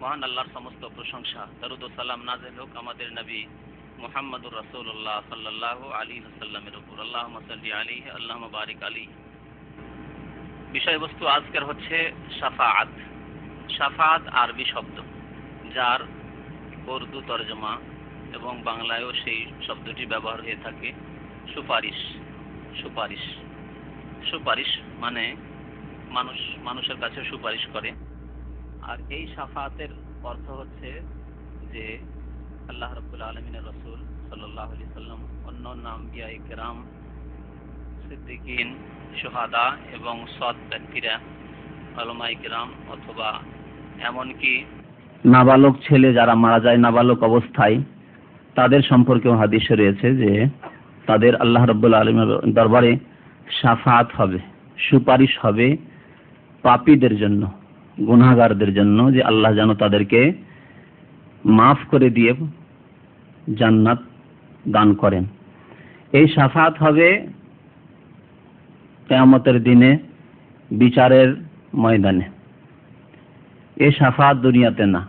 মহান আল্লাহর সমস্ত প্রশংসা, দরুদ ও সালাম নাযিল হোক আমাদের নবী মুহাম্মদুর রাসূলুল্লাহ সাল্লাল্লাহু আলাইহি ওয়াসাল্লামের উপর। আল্লাহুম্মা সাল্লি আলাইহি আল্লাহুম্মা বারিক আলাইহি। বিষয়বস্তু আজকের হচ্ছে শাফাআত। শাফাআত আরবি শব্দ, যার উর্দু তরজমা এবং বাংলায়ও সেই শব্দটি ব্যবহার হয়ে থাকে সুপারিশ। সুপারিশ সুপারিশ মানে মানুষের কাছে সুপারিশ করে। আর এই শাফাআতের অর্থ হচ্ছে যে আল্লাহ রাব্বুল আলামিনের রাসূল সাল্লাল্লাহু আলাইহি সাল্লাম, অন্যান্য আম্বিয়া ইকরাম, সিদ্দিকিন, শুহাদা এবং সৎ ব্যক্তিরা, উলামা ইকরাম, অথবা এমনকি নাবালক ছেলে যারা মারা যায় নাবালক অবস্থায়, তাদের সম্পর্কেও হাদিসে রয়েছে যে তাদের আল্লাহ রাব্বুল আলামিনের দরবারে শাফাআত হবে, সুপারিশ হবে পাপীদের জন্য, গুনাহগারদের জন্য, যে আল্লাহ যেন তাদেরকে মাফ করে দিয়ে জান্নাত দান করেন। এই শাফাআত হবে কিয়ামতের দিনে, বিচারের ময়দানে। এই শাফাআত দুনিয়াতে না,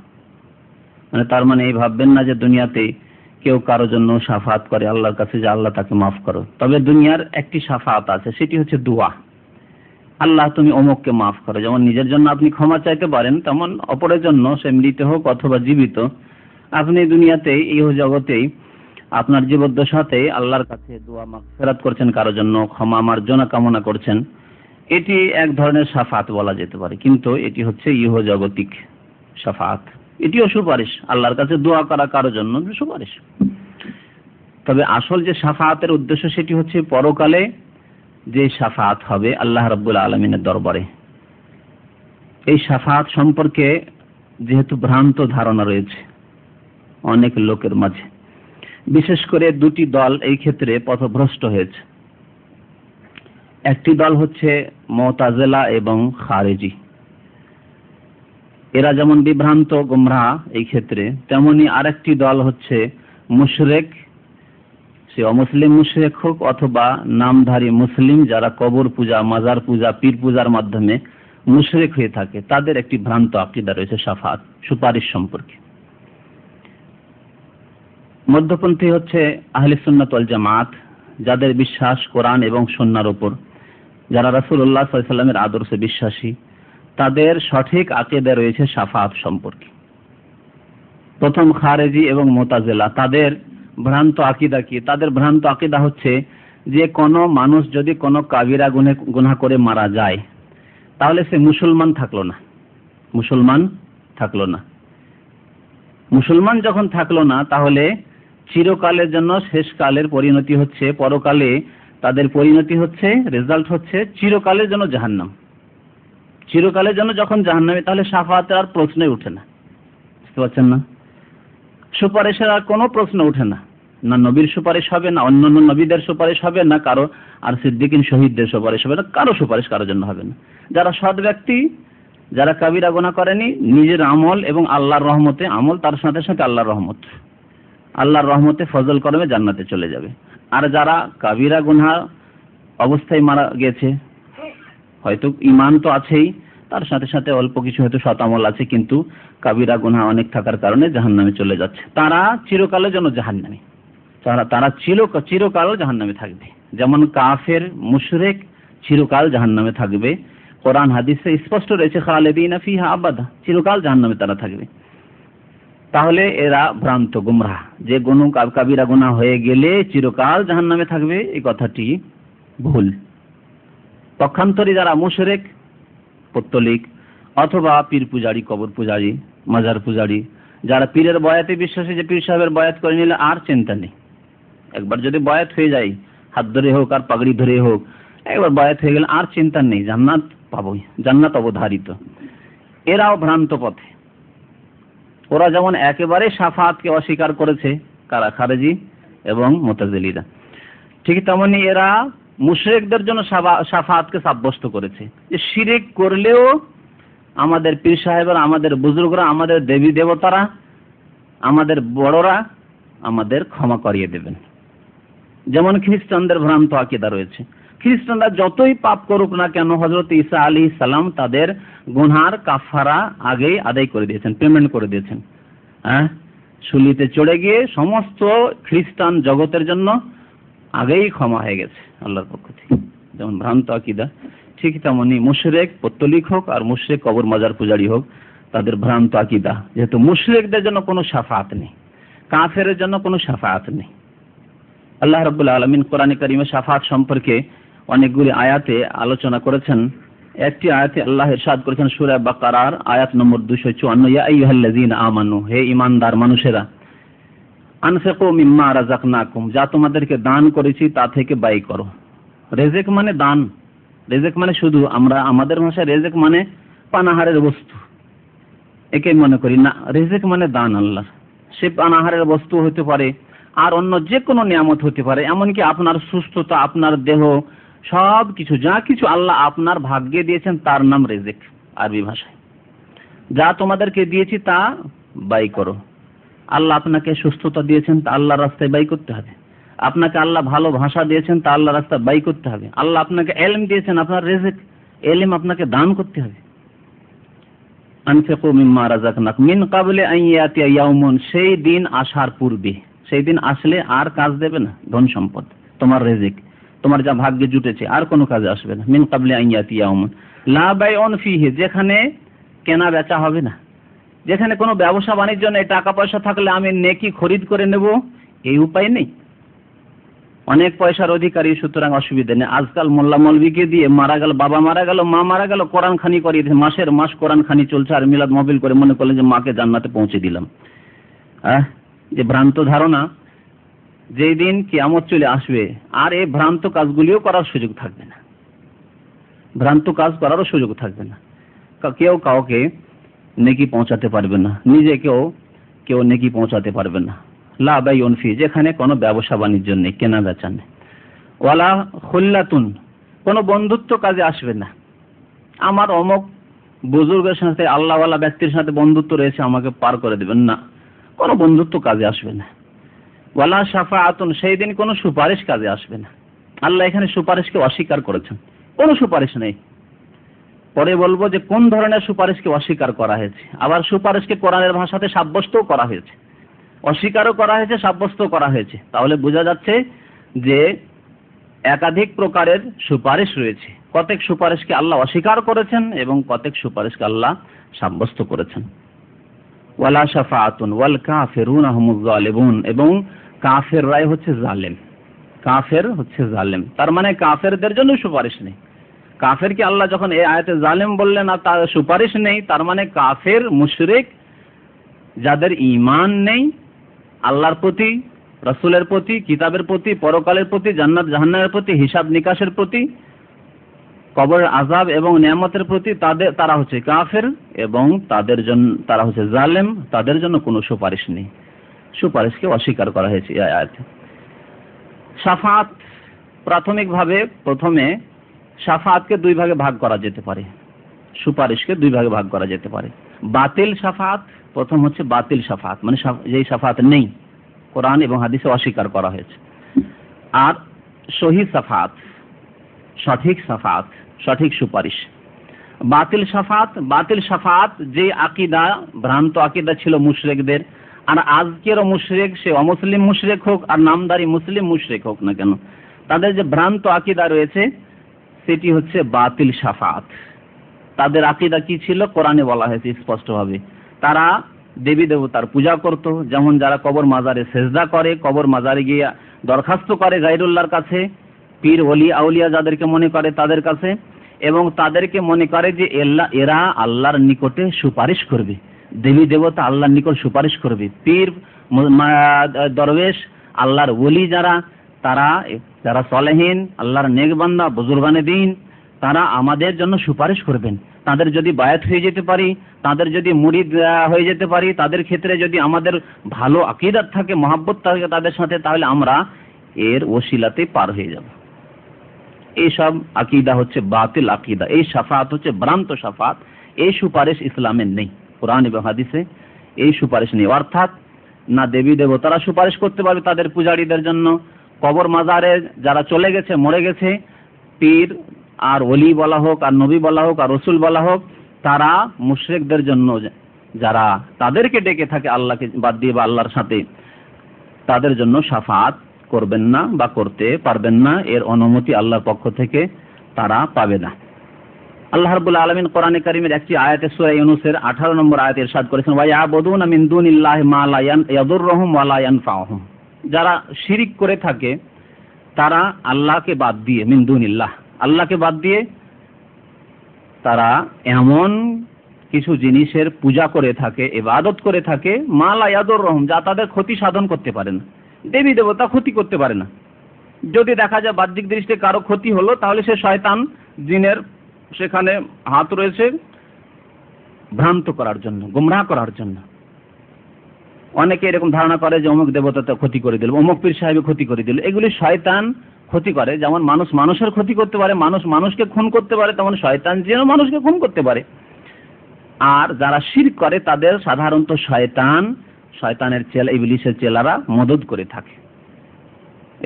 মানে তার মানে এই ভাববেন না যে দুনিয়াতে কেউ কারো জন্য শাফাআত করে আল্লাহর কাছে যে আল্লাহ তাকে মাফ করো। তবে দুনিয়ার একটি শাফাআত আছে, সেটি হচ্ছে দোয়া। আল্লাহ তুমি অমুককে মাফ করো। যেমন নিজের জন্য আপনি ক্ষমা চাইতে পারেন, তেমন অপরের জন্য, সে মৃত হোক অথবা জীবিত, আপনি দুনিয়াতেই, এই জগতেই, আপনার জীবদ্দশাতে আল্লাহর কাছে দোয়া মাগফিরাত করছেন, কারোর জন্য ক্ষমা মার্জনা কামনা করছেন। এটি এক ধরনের শাফাআত বলা যেতে পারে, কিন্তু এটি হচ্ছে ইহজগতিক শাফাআত। এটিও সুপারিশ, আল্লাহর কাছে দোয়া করা কারোর জন্য সুপারিশ। তবে আসল যে শাফাআতের উদ্দেশ্য সেটি হচ্ছে পরকালে যে শাফাআত হবে আল্লাহ রাব্বুল আলামিনের দরবারে। এই শাফাআত সম্পর্কে যেহেতু ভ্রান্ত ধারণা রয়েছে অনেক লোকের মাঝে, বিশেষ করে দুটি দল এই ক্ষেত্রে পথভ্রষ্ট হয়েছে। একটি দল হচ্ছে মুতাজিলা এবং খারেজি। এরা যেমন বিভ্রান্ত গোমরাহ এই ক্ষেত্রে, তেমনি আরেকটি দল হচ্ছে মুশরিক, সে অমুসলিম মুশরিক হোক অথবা নামধারী মুসলিম, যারা কবর পূজা, মাজার পূজা, পীর পূজার মাধ্যমে মুশরিক হয়ে থাকে। তাদের একটি ভ্রান্ত আকীদা রয়েছে শাফাআত, সুপারিশ সম্পর্কে। মধ্যপন্থী হচ্ছে আহলে সুন্নাত ওয়াল জামাত, যাদের বিশ্বাস কোরআন এবং সুন্নাহর উপর, যারা রাসূলুল্লাহ সাল্লাল্লাহু আলাইহি ওয়াসাল্লামের আদর্শে বিশ্বাসী, তাদের সঠিক আকীদা রয়েছে শাফাআত সম্পর্কে। প্রথম খারেজি এবং মুতাজিলা, তাদের ভ্রান্ত আকীদা কি? তাদের ভ্রান্ত আকীদা হচ্ছে যে কোনো মানুষ যদি কোনো কাবিরা গুনাহ করে মারা যায়, তাহলে সে মুসলমান থাকলো না। মুসলমান যখন থাকলো না, তাহলে চিরকালের জন্য শেষকালের পরিণতি হচ্ছে, পরকালে তাদের পরিণতি হচ্ছে, রেজাল্ট হচ্ছে চিরকালের জন্য জাহান্নাম। চিরকালের জন্য যখন জাহান্নামে, তাহলে শাফাআতের আর প্রশ্নই ওঠে না। বুঝতে পারছেন না? সুপারিশের আর কোনো প্রশ্ন ওঠে না। না নবীর সুপারিশ হবে, না অন্যান্য নবীদের সুপারিশ হবে, না কারো আর সিদ্দিকিন শহীদদের সুপারিশ হবে, না কারো সুপারিশ কারোর জন্য হবে না। যারা সৎ ব্যক্তি, যারা কাবিরা গুনাহ করেনি, নিজের আমল এবং আল্লাহর রহমতে, আমল তার সাথে সাথে আল্লাহর রহমত, আল্লাহর রহমতে ফজল করমে জান্নাতে চলে যাবে। আর যারা কাবিরা গুনাহ অবস্থায় মারা গেছে, হয়তো ঈমান তো আছেই, তার সাথে সাথে অল্প কিছু হয়তো সৎ আমল আছে, কিন্তু কাবিরা গুনাহ অনেক থাকার কারণে জাহান্নামে চলে যাচ্ছে। তারা চিরকালের জন্য জাহান্নামী, তারা চিরকাল জাহান্নামে থাকবে। যেমন কাফের মুশরিক চিরকাল জাহান্নামে থাকবে। কোরআন হাদিসে স্পষ্ট রয়েছে খালিদিনা ফিহা আবাদা, চিরকাল জাহান্নামে তারা থাকবে। তাহলে এরা ভ্রান্ত গুমরাহ, যে কাবিরা গুনাহ হয়ে গেলে চিরকাল জাহান্নামে থাকবে, এই কথাটি ভুল। পক্ষান্তরে যারা মুশরিক, পত্তলিক অথবা পীর পূজারী, কবর পূজারী, মাজার পূজারী, যারা পীরের বয়াতে বিশ্বাসী, যে পীর সাহেবের বয়াত করে নিলে আর চিন্তা নেই, একবার যদি বয়াত হয়ে যায়, হাত ধরে হোক আর পাগড়ি ধরে হোক, একবার বয়াত হয়ে গেলে আর চিন্তা নেই, জান্নাত পাবোই, জান্নাত অবধারিত। এরাও ভ্রান্ত পথে। ওরা যেমন একেবারে শাফাআতকে অস্বীকার করেছে, কারা? খারেজি এবং মুতাজিলিরা। ঠিক তেমনি এরা মুশরিকদের জন্য শাফাআতকে সাব্যস্ত করেছে, যে শিরক করলেও আমাদের পীর সাহেবরা, আমাদের বুজুর্গরা, আমাদের দেবী দেবতারা, আমাদের বড়রা আমাদের ক্ষমা করিয়ে দেবেন। যেমন খ্রিস্টানদের ভ্রান্ত আকীদা রয়েছে, খ্রিস্টানরা যতই পাপ করুক না কেন হযরত ঈসা আলাইহিস সালাম তাদের গুনার কাফারা আগেই আদায় করে দিয়েছেন, পেমেন্ট করে দিয়েছেন। শুলিতে চড়ে গিয়ে সমস্ত খ্রিস্টান জগতের জন্য আগেই ক্ষমা হয়ে গেছে আল্লাহর পক্ষ থেকে। যেমন ভ্রান্ত আকীদা, ঠিক তেমনি মুশরিক পত্তলিক হোক আর মুশরিক কবর মাজার পূজারী হোক, তাদের ভ্রান্ত আকীদা, যেহেতু মুশরিকদের জন্য কোনো শাফাআত নেই, কাফেরের জন্য কোনো শাফাআত নেই। আল্লাহ রাব্বুল আলামিন কোরআনে কারিমে শাফাআত সম্পর্কে অনেকগুলি আয়াতে আলোচনা করেছেন। একটি আয়াতে আল্লাহ ইরশাদ করেছেন সূরা বাকারার আয়াত নম্বর 254, ইয়া আইয়ুহাল্লাযীনা আমানু, হে ঈমানদার মানুষেরা, আনফিকু মিম্মা রাযাকনাকুম, যা তোমাদেরকে দান করেছি তা থেকে ব্যয় করো। রিজিক মানে দান, রিজিক মানে শুধু আমরা আমাদের ভাষায় রিজিক মানে পানাহারের বস্তু একে মনে করি না, রিজিক মানে দান আল্লাহ। সে পানাহারের বস্তু হতে পারে আর অন্য যে কোনো নিয়ামত হতে পারে, এমনকি আপনার সুস্থতা, আপনার দেহ, সব কিছু যা কিছু আল্লাহ আপনার ভাগ্যে দিয়েছেন তার নাম রিজিক আরবি ভাষায়। যা তোমাদেরকে দিয়েছি তা ব্যয় করো। আল্লাহ আপনাকে সুস্থতা দিয়েছেন তা আল্লাহর রাস্তায় ব্যয় করতে হবে। আপনাকে আল্লাহ ভালো ভাষা দিয়েছেন তা আল্লাহর রাস্তায় ব্যয় করতে হবে। আল্লাহ আপনাকে ইলম দিয়েছেন, আপনার রিজিক, ইলম আপনাকে দান করতে হবে। আনফিকু মিম্মা রাযাকনাকুম মিন ক্বাবলি আন ইয়াতিয়া ইয়াউমুন, সেই দিন আসার পূর্বে, সেই দিন আসলে আর কাজ দেবে না ধন সম্পদ, তোমার রিজিক, তোমার যা ভাগ্যে জুটেছে আর কোনো কাজে আসবে না। মিন ক্বাবলি আন ইয়াতিয়া ইয়াউমুন লা বাইউন ফিহি, যেখানে কেনা বেচা হবে না, যেখানে কোনো ব্যবসা বাণিজ্য নেই, টাকা পয়সা থাকলে আমি নেকি খরিদ করে নেব এই উপায় নেই। অনেক পয়সার অধিকারী, সুতরাং অসুবিধা নেই। আজকাল মোল্লা মৌলবীকে দিয়ে মারা গেল, বাবা মারা গেল, মা মারা গেল, কোরআন খানি করিয়ে দিয়েছে, মাসের মাস কোরআন খানি চলছে আর মিলাদ মাহফিল করে মনে করলেন যে মাকে জান্নাতে পৌঁছে দিলাম। যে ভ্রান্ত ধারণা, যেই দিন কিয়ামত চলে আসবে আর এই ভ্রান্ত কাজগুলিও করার সুযোগ থাকবে না, ভ্রান্ত কাজ করারও সুযোগ থাকবে না। কেউ কাউকে নেকি পৌঁছাতে পারবে না, নিজেকেও কেউ নেকি পৌঁছাতে পারবে না। লা বাইউন ফি, যেখানে কোনো ব্যবসা বাণিজ্য নেই, কেনা বেচা নেই। ওয়ালা খুল্লাতুন, কোনো বন্ধুত্ব কাজে আসবে না। আমার অমুক বুজুর্গের সাথে, আল্লাহওয়ালা ব্যক্তির সাথে বন্ধুত্ব রয়েছে, আমাকে পার করে দেবেন না, কোনো বন্ধুত্ব কাজে আসবে না। ওয়ালা শাফাআতুন, সেই দিন কোনো সুপারিশ কাজে আসবে না। আল্লাহ এখানে সুপারিশকে অস্বীকার করেছেন, কোনো সুপারিশ নেই। পরে বলবো যে কোন ধরনের সুপারিশকে অস্বীকার করা হয়েছে। আবার সুপারিশকে কোরআনের ভাষাতে সাব্যস্তও করা হয়েছে, অস্বীকারও করা হয়েছে, সাব্যস্তও করা হয়েছে। তাহলে বোঝা যাচ্ছে যে একাধিক প্রকারের সুপারিশ রয়েছে। কতক সুপারিশকে আল্লাহ অস্বীকার করেছেন এবং কতক সুপারিশকে আল্লাহ সাব্যস্ত করেছেন। ওয়ালা শাফাআতুন ওয়াল কাফিরুনা হুমুজ জালিমুন, এবং কাফেররাই হচ্ছে জালেম, কাফের হচ্ছে জালেম। তার মানে কাফেরদের জন্য সুপারিশ নেই। কাফেরকে আল্লাহ যখন এই আয়াতে জালেম বললেন আর তার সুপারিশ নেই, তার মানে কাফের, মুশরিক, যাদের ঈমান নেই আল্লাহর প্রতি, রাসূলের প্রতি, কিতাবের প্রতি, পরকালের প্রতি, জান্নাত জাহান্নামের প্রতি, হিসাব নিকাশের প্রতি, কবরের আযাব এবং নিয়ামতের প্রতি, তারা হচ্ছে কাফের এবং তাদের জন্য তারা হচ্ছে জালেম, তাদের জন্য কোনো সুপারিশ নেই। সুপারিশকে অস্বীকার করা হয়েছে এই আয়াতে। শাফাআত, প্রাথমিকভাবে প্রথমে শাফাআতকে দুই ভাগে ভাগ করা যেতে পারে, সুপারিশকে দুই ভাগে ভাগ করা যেতে পারে। বাতিল শাফাআত, প্রথম হচ্ছে বাতিল শাফাআত, মানে যেই শাফাআত নেই, কোরআন এবং হাদিসে অস্বীকার করা হয়েছে। আর সহিহ শাফাআত, সঠিক শাফাআত, সঠিক সুপারিশ। বাতিল শাফাআত, বাতিল শাফাআত যে আকীদা, ভ্রান্ত আকীদা ছিল মুশরিকদের, আর আজকেরও মুশরিক, সে অমুসলিম মুশরিক হোক আর নামদারি মুসলিম মুশরিক হোক না কেন, তাদের যে ভ্রান্ত আকীদা রয়েছে সেটি হচ্ছে বাতিল শাফাআত। তাদের আকীদা কি ছিল? কোরআনে বলা হয়েছে স্পষ্টভাবে, তারা দেবী দেবতার পূজা করত, যেমন যারা কবর মাজারে সেজদা করে, কবর মাজারে গিয়ে দরখাস্ত করে গায়রুল্লাহর কাছে, পীর ওলি আউলিয়া যাদেরকে মনে করে তাদের কাছে, এবং তাদেরকে মনে করে যে এরা আল্লাহর নিকটে সুপারিশ করবে, দেবী দেবতা আল্লাহর নিকট সুপারিশ করবে, পীর দরবেশ আল্লাহর ওলি যারা, তারা যারা সলেহীন, আল্লাহর নেক বান্দা, বুজুর্গানে দ্বীন, তারা আমাদের জন্য সুপারিশ করবেন। তাদের যদি বায়াত হয়ে যেতে পারি, তাদের যদি মুরিদ হয়ে যেতে পারি, তাদের ক্ষেত্রে যদি আমাদের ভালো আকীদাত থাকে, মহাব্বত থাকে তাদের সাথে, তাহলে আমরা এর ওসিলাতে পার হয়ে যাব। এইসব আকীদা হচ্ছে বাতিল আকীদা, এই শাফাআত হচ্ছে ভ্রান্ত শাফাআত। এই সুপারিশ ইসলামের নেই, কোরআন এবং হাদিসে এই সুপারিশ নেই। অর্থাৎ না দেবী দেবতারা সুপারিশ করতে পারবে তাদের পূজারীদের জন্য, কবর মাজারে যারা চলে গেছে, মরে গেছে, পীর আর ওলি বলা হোক, আর নবী বলা হোক, আর রসুল বলা হোক, তারা মুশরিকদের জন্য, যারা তাদেরকে ডেকে থাকে আল্লাহকে বাদ দিয়ে বা আল্লাহর সাথে, তাদের জন্য শাফাত করবেন না বা করতে পারবেন না। এর অনুমতি আল্লাহর পক্ষ থেকে তারা পাবে না। আল্লাহ রাব্বুল আলামিন কোরআনে কারীমের একটি আয়াতে সূরা ইউনূসের 18 নম্বর আয়াতে ইরশাদ করেছেন, ওয়া ইয়াবুদুনা মিন দুনিল্লাহি মা লা ইয়াদুররুহুম ওয়া লা ইয়ানফাউহুম। যারা শিরিক করে থাকে তারা আল্লাহকে বাদ দিয়ে, মিন দুনিল্লাহ, আল্লাহকে বাদ দিয়ে তারা এমন কিছু জিনিসের পূজা করে থাকে, ইবাদত করে থাকে, মা লা ইয়াদুররুহুম, যা তাদের ক্ষতি সাধন করতে পারে না। দেবী দেবতা ক্ষতি করতে পারে না। যদি দেখা যায় বাহ্যিক দৃষ্টিতে কারো ক্ষতি হলো, তাহলে সে শয়তান জিনের সেখানে হাত রয়েছে ভ্রান্ত করার জন্য, গুমরাহ করার জন্য। অনেকে এরকম ধারণা করে যে অমুক দেবতা ক্ষতি করে দিল, অমুক পীর সাহেব ক্ষতি করে দিল। এগুলি শয়তান ক্ষতি করে। যেমন মানুষ মানুষের ক্ষতি করতে পারে, মানুষ মানুষকে খুন করতে পারে, তেমন শয়তান যেন মানুষকে খুন করতে পারে। আর যারা শিরক করে তাদের সাধারণত শয়তানের চেলা, ইবলিসের চেলারা মদদ করে থাকে।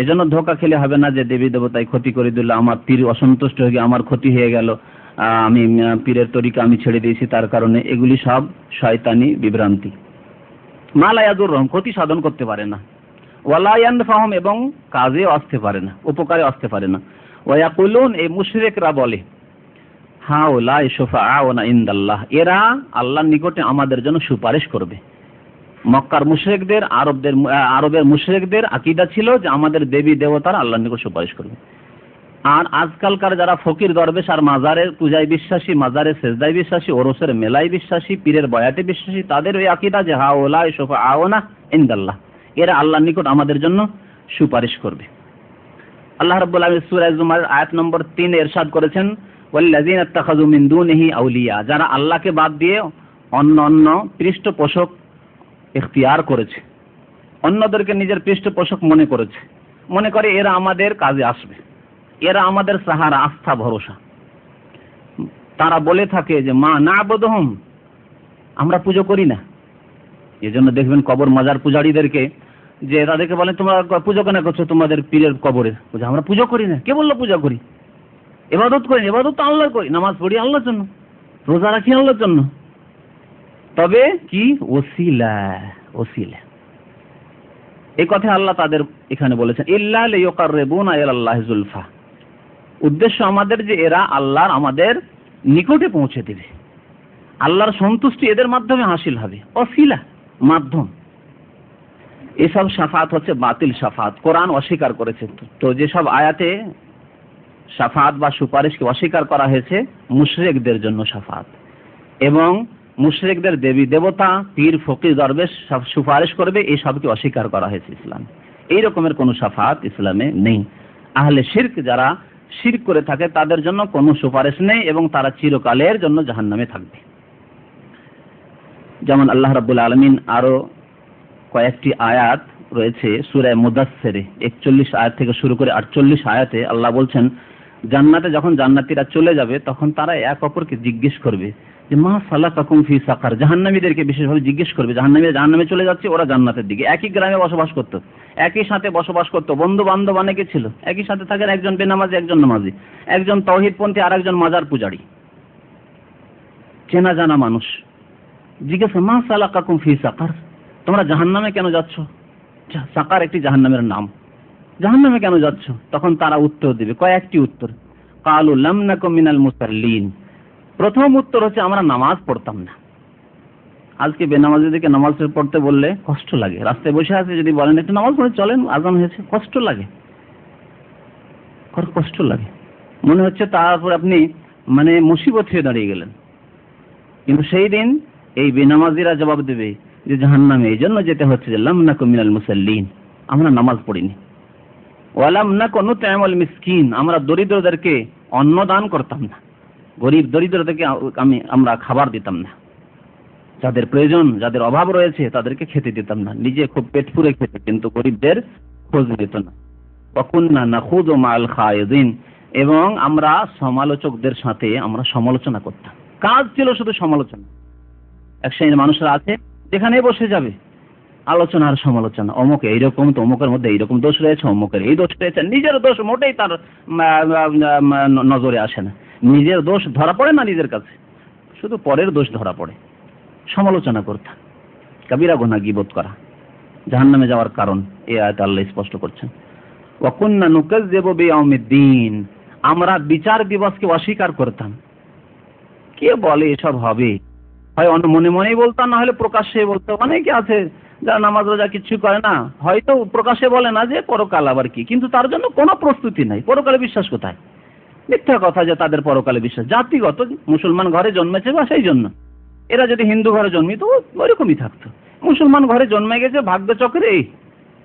এজন্য ধোঁকা খেলে হবে না যে দেবী দেবতায় ক্ষতি করে দিল, আমার পীর অসন্তুষ্ট হয়ে গিয়ে আমার ক্ষতি হয়ে গেল, আমি পীরের তরিকা আমি ছেড়ে দিয়েছি তার কারণে। এগুলি সব শয়তানি বিভ্রান্তি। মা লা ইয়াদুররুহুম, ক্ষতি সাধন করতে পারে না, ওয়া লা ইয়ানফাহুম, এবং কাজে আসতে পারে না, উপকারে আসতে পারে না। ওয়া ইয়াকুলুন, এই মুশরিকরা বলে, হাউলাই শুফাআউনা ইনদাল্লাহ, এরা আল্লাহর নিকটে আমাদের জন্য সুপারিশ করবে। মক্কার মুশরিকদের, আরবের মুশরিকদের আকীদা ছিল যে আমাদের দেবী দেবতারা আল্লাহর নিকট সুপারিশ করবে। আর আজকালকার যারা ফকির দরবেশ আর মাজারের পূজায় বিশ্বাসী, মাজারের সেজদায় বিশ্বাসী, ওরসের মেলায় বিশ্বাসী, পীরের বয়াতে বিশ্বাসী, তাদের ওই আকীদা যে হাউলাই শুফাআউনা ইনদাল্লাহ, এরা আল্লাহর নিকট আমাদের জন্য সুপারিশ করবে। আল্লাহ রাব্বুল আলামিন সূরা জুমার আয়াত নম্বর 3 ইরশাদ করেছেন, ওয়াল্লাযীনা ইত্তাখাযু মিন দুনিহি আউলিয়া, যারা আল্লাহকে বাদ দিয়ে অন্য পৃষ্ঠপোষক ইখতিয়ার করেছে, অন্যদেরকে নিজের পৃষ্ঠপোষক মনে করেছে, মনে করে এরা আমাদের কাজে আসবে, এরা আমাদের সাহারা, আস্থা, ভরসা। তারা বলে থাকে যে মা না'বুদুহুম, আমরা পুজো করি না। এজন্য দেখবেন কবর মাজার পূজারীদেরকে, যে তাদেরকে বলেন তোমরা পুজো কেন করছো তোমাদের পীরের কবরে? আমরা পুজো করি না। কে বললো পূজা করি? ইবাদত করি, ইবাদত তো আল্লাহর করি, নামাজ পড়ি আল্লাহর জন্য, রোজা রাখি আল্লাহর জন্য। তবে কি ওসিলা, ওসিলা, এই কথা আল্লাহ তাদের এখানে বলেছেন, ইল্লা লিয়ুকাররিবুনা ইলাল্লাহি যুলফা, উদ্দেশ্য আমাদের যে এরা আল্লাহর আমাদের নিকটে পৌঁছে দেবে, আল্লাহর সন্তুষ্টি এদের মাধ্যমে হাসিল হবে, ওসিলা, মাধ্যম। এসব শাফাত হচ্ছে বাতিল শাফাত, কোরআন অস্বীকার করেছে। তো যেসব আয়াতে শাফাত বা সুপারিশকে অস্বীকার করা হয়েছে, মুশরিকদের জন্য শাফাত, এবং মুশরিকদের দেবী দেবতা, পীর, ফকির, দরবেশ সব সুপারিশ করবে, এই সবকে অস্বীকার করা হয়েছে ইসলাম। এই রকমের কোনো শাফাত ইসলামে নেই। আহলে শিরক, যারা শিরক করে থাকে তাদের জন্য কোনো সুপারিশ নেই, এবং তারা চিরকালের জন্য জাহান্নামে থাকবে। যেমন আল্লাহ রাব্বুল আলামিন আরো কয়েকটি আয়াত রয়েছে সূরা মুদাসসিরে, 41 আয়াত থেকে শুরু করে 48 আয়াতে আল্লাহ বলছেন, জান্নাতে যখন জান্নাতীরা চলে যাবে তখন তারা এক অপরকে জিজ্ঞেস করবে যে মা সালাকাকুম ফি সাকার, জাহান্নামীদেরকে বিশেষভাবে জিজ্ঞেস করবে। জাহান্নামীরা জাহান্নামে চলে যাচ্ছে, ওরা জান্নাতের দিকে। একই গ্রামে বসবাস করত, একই সাথে বসবাস করত, বন্ধু বান্ধব অনেকে ছিল, একই সাথে থাকেন, একজন বেনামাজি, একজন নামাজি, একজন তাওহীদপন্থী আর একজন মাজার পূজারী, চেনা জানা মানুষ। জিজ্ঞেস মা সালাকাকুম ফি সাকার, তোমরা জাহান্নামে কেন যাচ্ছ? সাকার একটি জাহান্নামের নাম, জাহান্নামে কেন যাচ্ছ? তখন তারা উত্তর দিবে, কয়েকটি উত্তর। কালু লাম নাকুম মিনাল মুসাল্লিন, প্রথম উত্তর হচ্ছে আমরা নামাজ পড়তাম না। আজকে বেনামাজিদেরকে নামাজ পড়তে বললে কষ্ট লাগে। রাস্তায় বসে আছে, যদি বলেন একটু নামাজ পড়ে চলেন, আজান হয়েছে, কষ্ট লাগে, কষ্ট লাগে, মনে হচ্ছে তারপর আপনি মানে মুসিবত হয়ে দাঁড়িয়ে গেলেন। কিন্তু সেই দিন এই বেনামাজিরা জবাব দেবে যে জাহান্নামে এই জন্য যেতে হচ্ছে যে লাম নাকুম মিনাল মুসাল্লিন, আমরা নামাজ পড়িনি। ওয়ালাম নাকুন নুত'ইমুল মিসকিন, আমরা দরিদ্রদেরকে অন্ন দান করতাম না, গরিব দরিদ্রদেরকে আমরা খাবার দিতাম না, যাদের প্রয়োজন, যাদের অভাব রয়েছে তাদেরকে খেতে দিতাম না, নিজে খুব পেট পুরে খেতে, কিন্তু গরিবদের খোঁজ নিত না। ওয়া কুননা নাখুযু মা'আল খায়িদিন, এবং আমরা সমালোচকদের সাথে আমরা সমালোচনা করতাম। কাজ ছিল শুধু সমালোচনা। এক শ্রেণীর মানুষরা আছে যেখানে বসে যাবে আলোচনা আর সমালোচনা, অমুক এইরকম, তো অমুকের মধ্যে এইরকম দোষ রয়েছে, অমুকের এই দোষ রয়েছে। নিজের দোষ মোটেই তার নজরে আসে না, নিজের দোষ ধরা পড়ে না নিজের কাছে, শুধু পরের দোষ ধরা পড়ে। সমালোচনা করতাম, কাবিরা গুনাহ গীবত করা, জাহান্নামে যাওয়ার কারণ এই আয়াতে আল্লাহ স্পষ্ট করছেন। ওয়া কুননা নুকাজ্জিবু বিয়াউমিদ্দিন, আমরা বিচার দিবসকে অস্বীকার করতাম। কে বলে এসব হবে? হয় মনে মনেই বলতাম, না হলে প্রকাশ্যে বলতো। অনেকে আছে যারা নামাজ রোজা কিছু করে না, হয়তো প্রকাশ্যে বলে না যে পরকাল আবার কি, কিন্তু তার জন্য কোনো প্রস্তুতি নাই। পরকালে বিশ্বাস কোথায়? মিথ্যা কথা যে তাদের পরকালে বিশ্বাস। জাতিগত মুসলমান ঘরে জন্মেছে বা সেই জন্য, এরা যদি হিন্দু ঘরে জন্মিত ওইরকমই থাকতো। মুসলমান ঘরে জন্মে গেছে ভাগ্যচক্রে, এই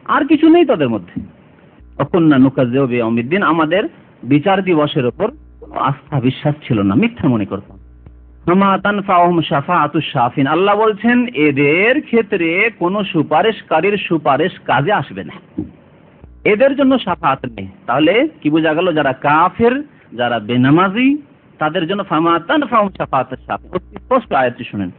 আর কিছু নেই তাদের মধ্যে। অকুন্না নুকাজ্জিবু বিয়াউমিদ্দিন, আমাদের বিচার দিবসের উপর কোনো আস্থা বিশ্বাস ছিল না, মিথ্যা মনে করতাম। ওমা তানফাউহুম শাফাআতুশ শাফিন, আল্লাহ বলছেন এদের ক্ষেত্রে কোনো সুপারিশকারীর সুপারিশ কাজে আসবে না, এদের জন্য শাফাআত নেই। তাহলে কি বোঝা গেল? যারা কাফের, যারা বেনামাজি, তাদের জন্য ফামা তানফাউহুম শাফাআতুশ শাফিন। স্পষ্ট আয়াতটি শুনেন,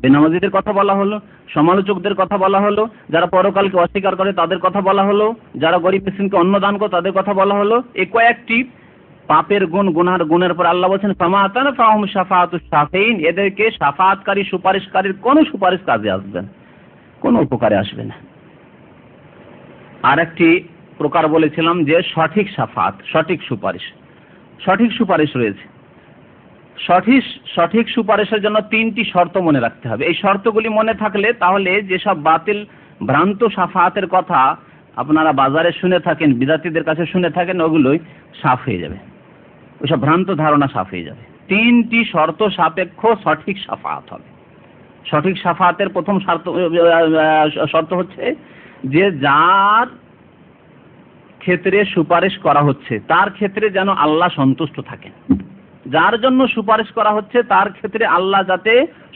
বেনামাজিদের কথা বলা হলো, সমালোচকদের কথা বলা হলো, যারা পরকালকে অস্বীকার করে তাদের কথা বলা হলো, যারা গরিব মিসকিনকে অন্ন দান করে তাদের কথা বলা হলো। এই কয়েকটি পাপের গুণ, গুনার গুণের পর আল্লাহ বলছেন ফামা তানফাউহুম শাফাআতুশ শাফিন, এদেরকে শাফাআতকারী সুপারিশকারীর কোনো সুপারিশ কাজে আসবে না, কোনো উপকারে আসবে না। আর একটি প্রকার বলেছিলাম যে সঠিক শাফাআত, সঠিক সুপারিশ। সঠিক সুপারিশ রয়েছে। সঠিক সুপারিশের জন্য 3টি শর্ত মনে রাখতে হবে। এই শর্তগুলি মনে থাকলে তাহলে যেসব বাতিল ভ্রান্ত শাফাআতের কথা আপনারা বাজারে শুনে থাকেন, বিদাতীদের কাছে শুনে থাকেন, ওগুলোই সাফ হয়ে যাবে, ওইসব ভ্রান্ত ধারণা সাফ হয়ে যাবে। 3টি শর্ত সাপেক্ষ সঠিক শাফাআত হবে। সঠিক শাফাআতের প্রথম শর্ত হচ্ছে যে যার ক্ষেত্রে সুপারিশ করা হচ্ছে তার ক্ষেত্রে যেন আল্লাহ সন্তুষ্ট থাকেন। যার জন্য সুপারিশ করা হচ্ছে তার ক্ষেত্রে আল্লাহ যাতে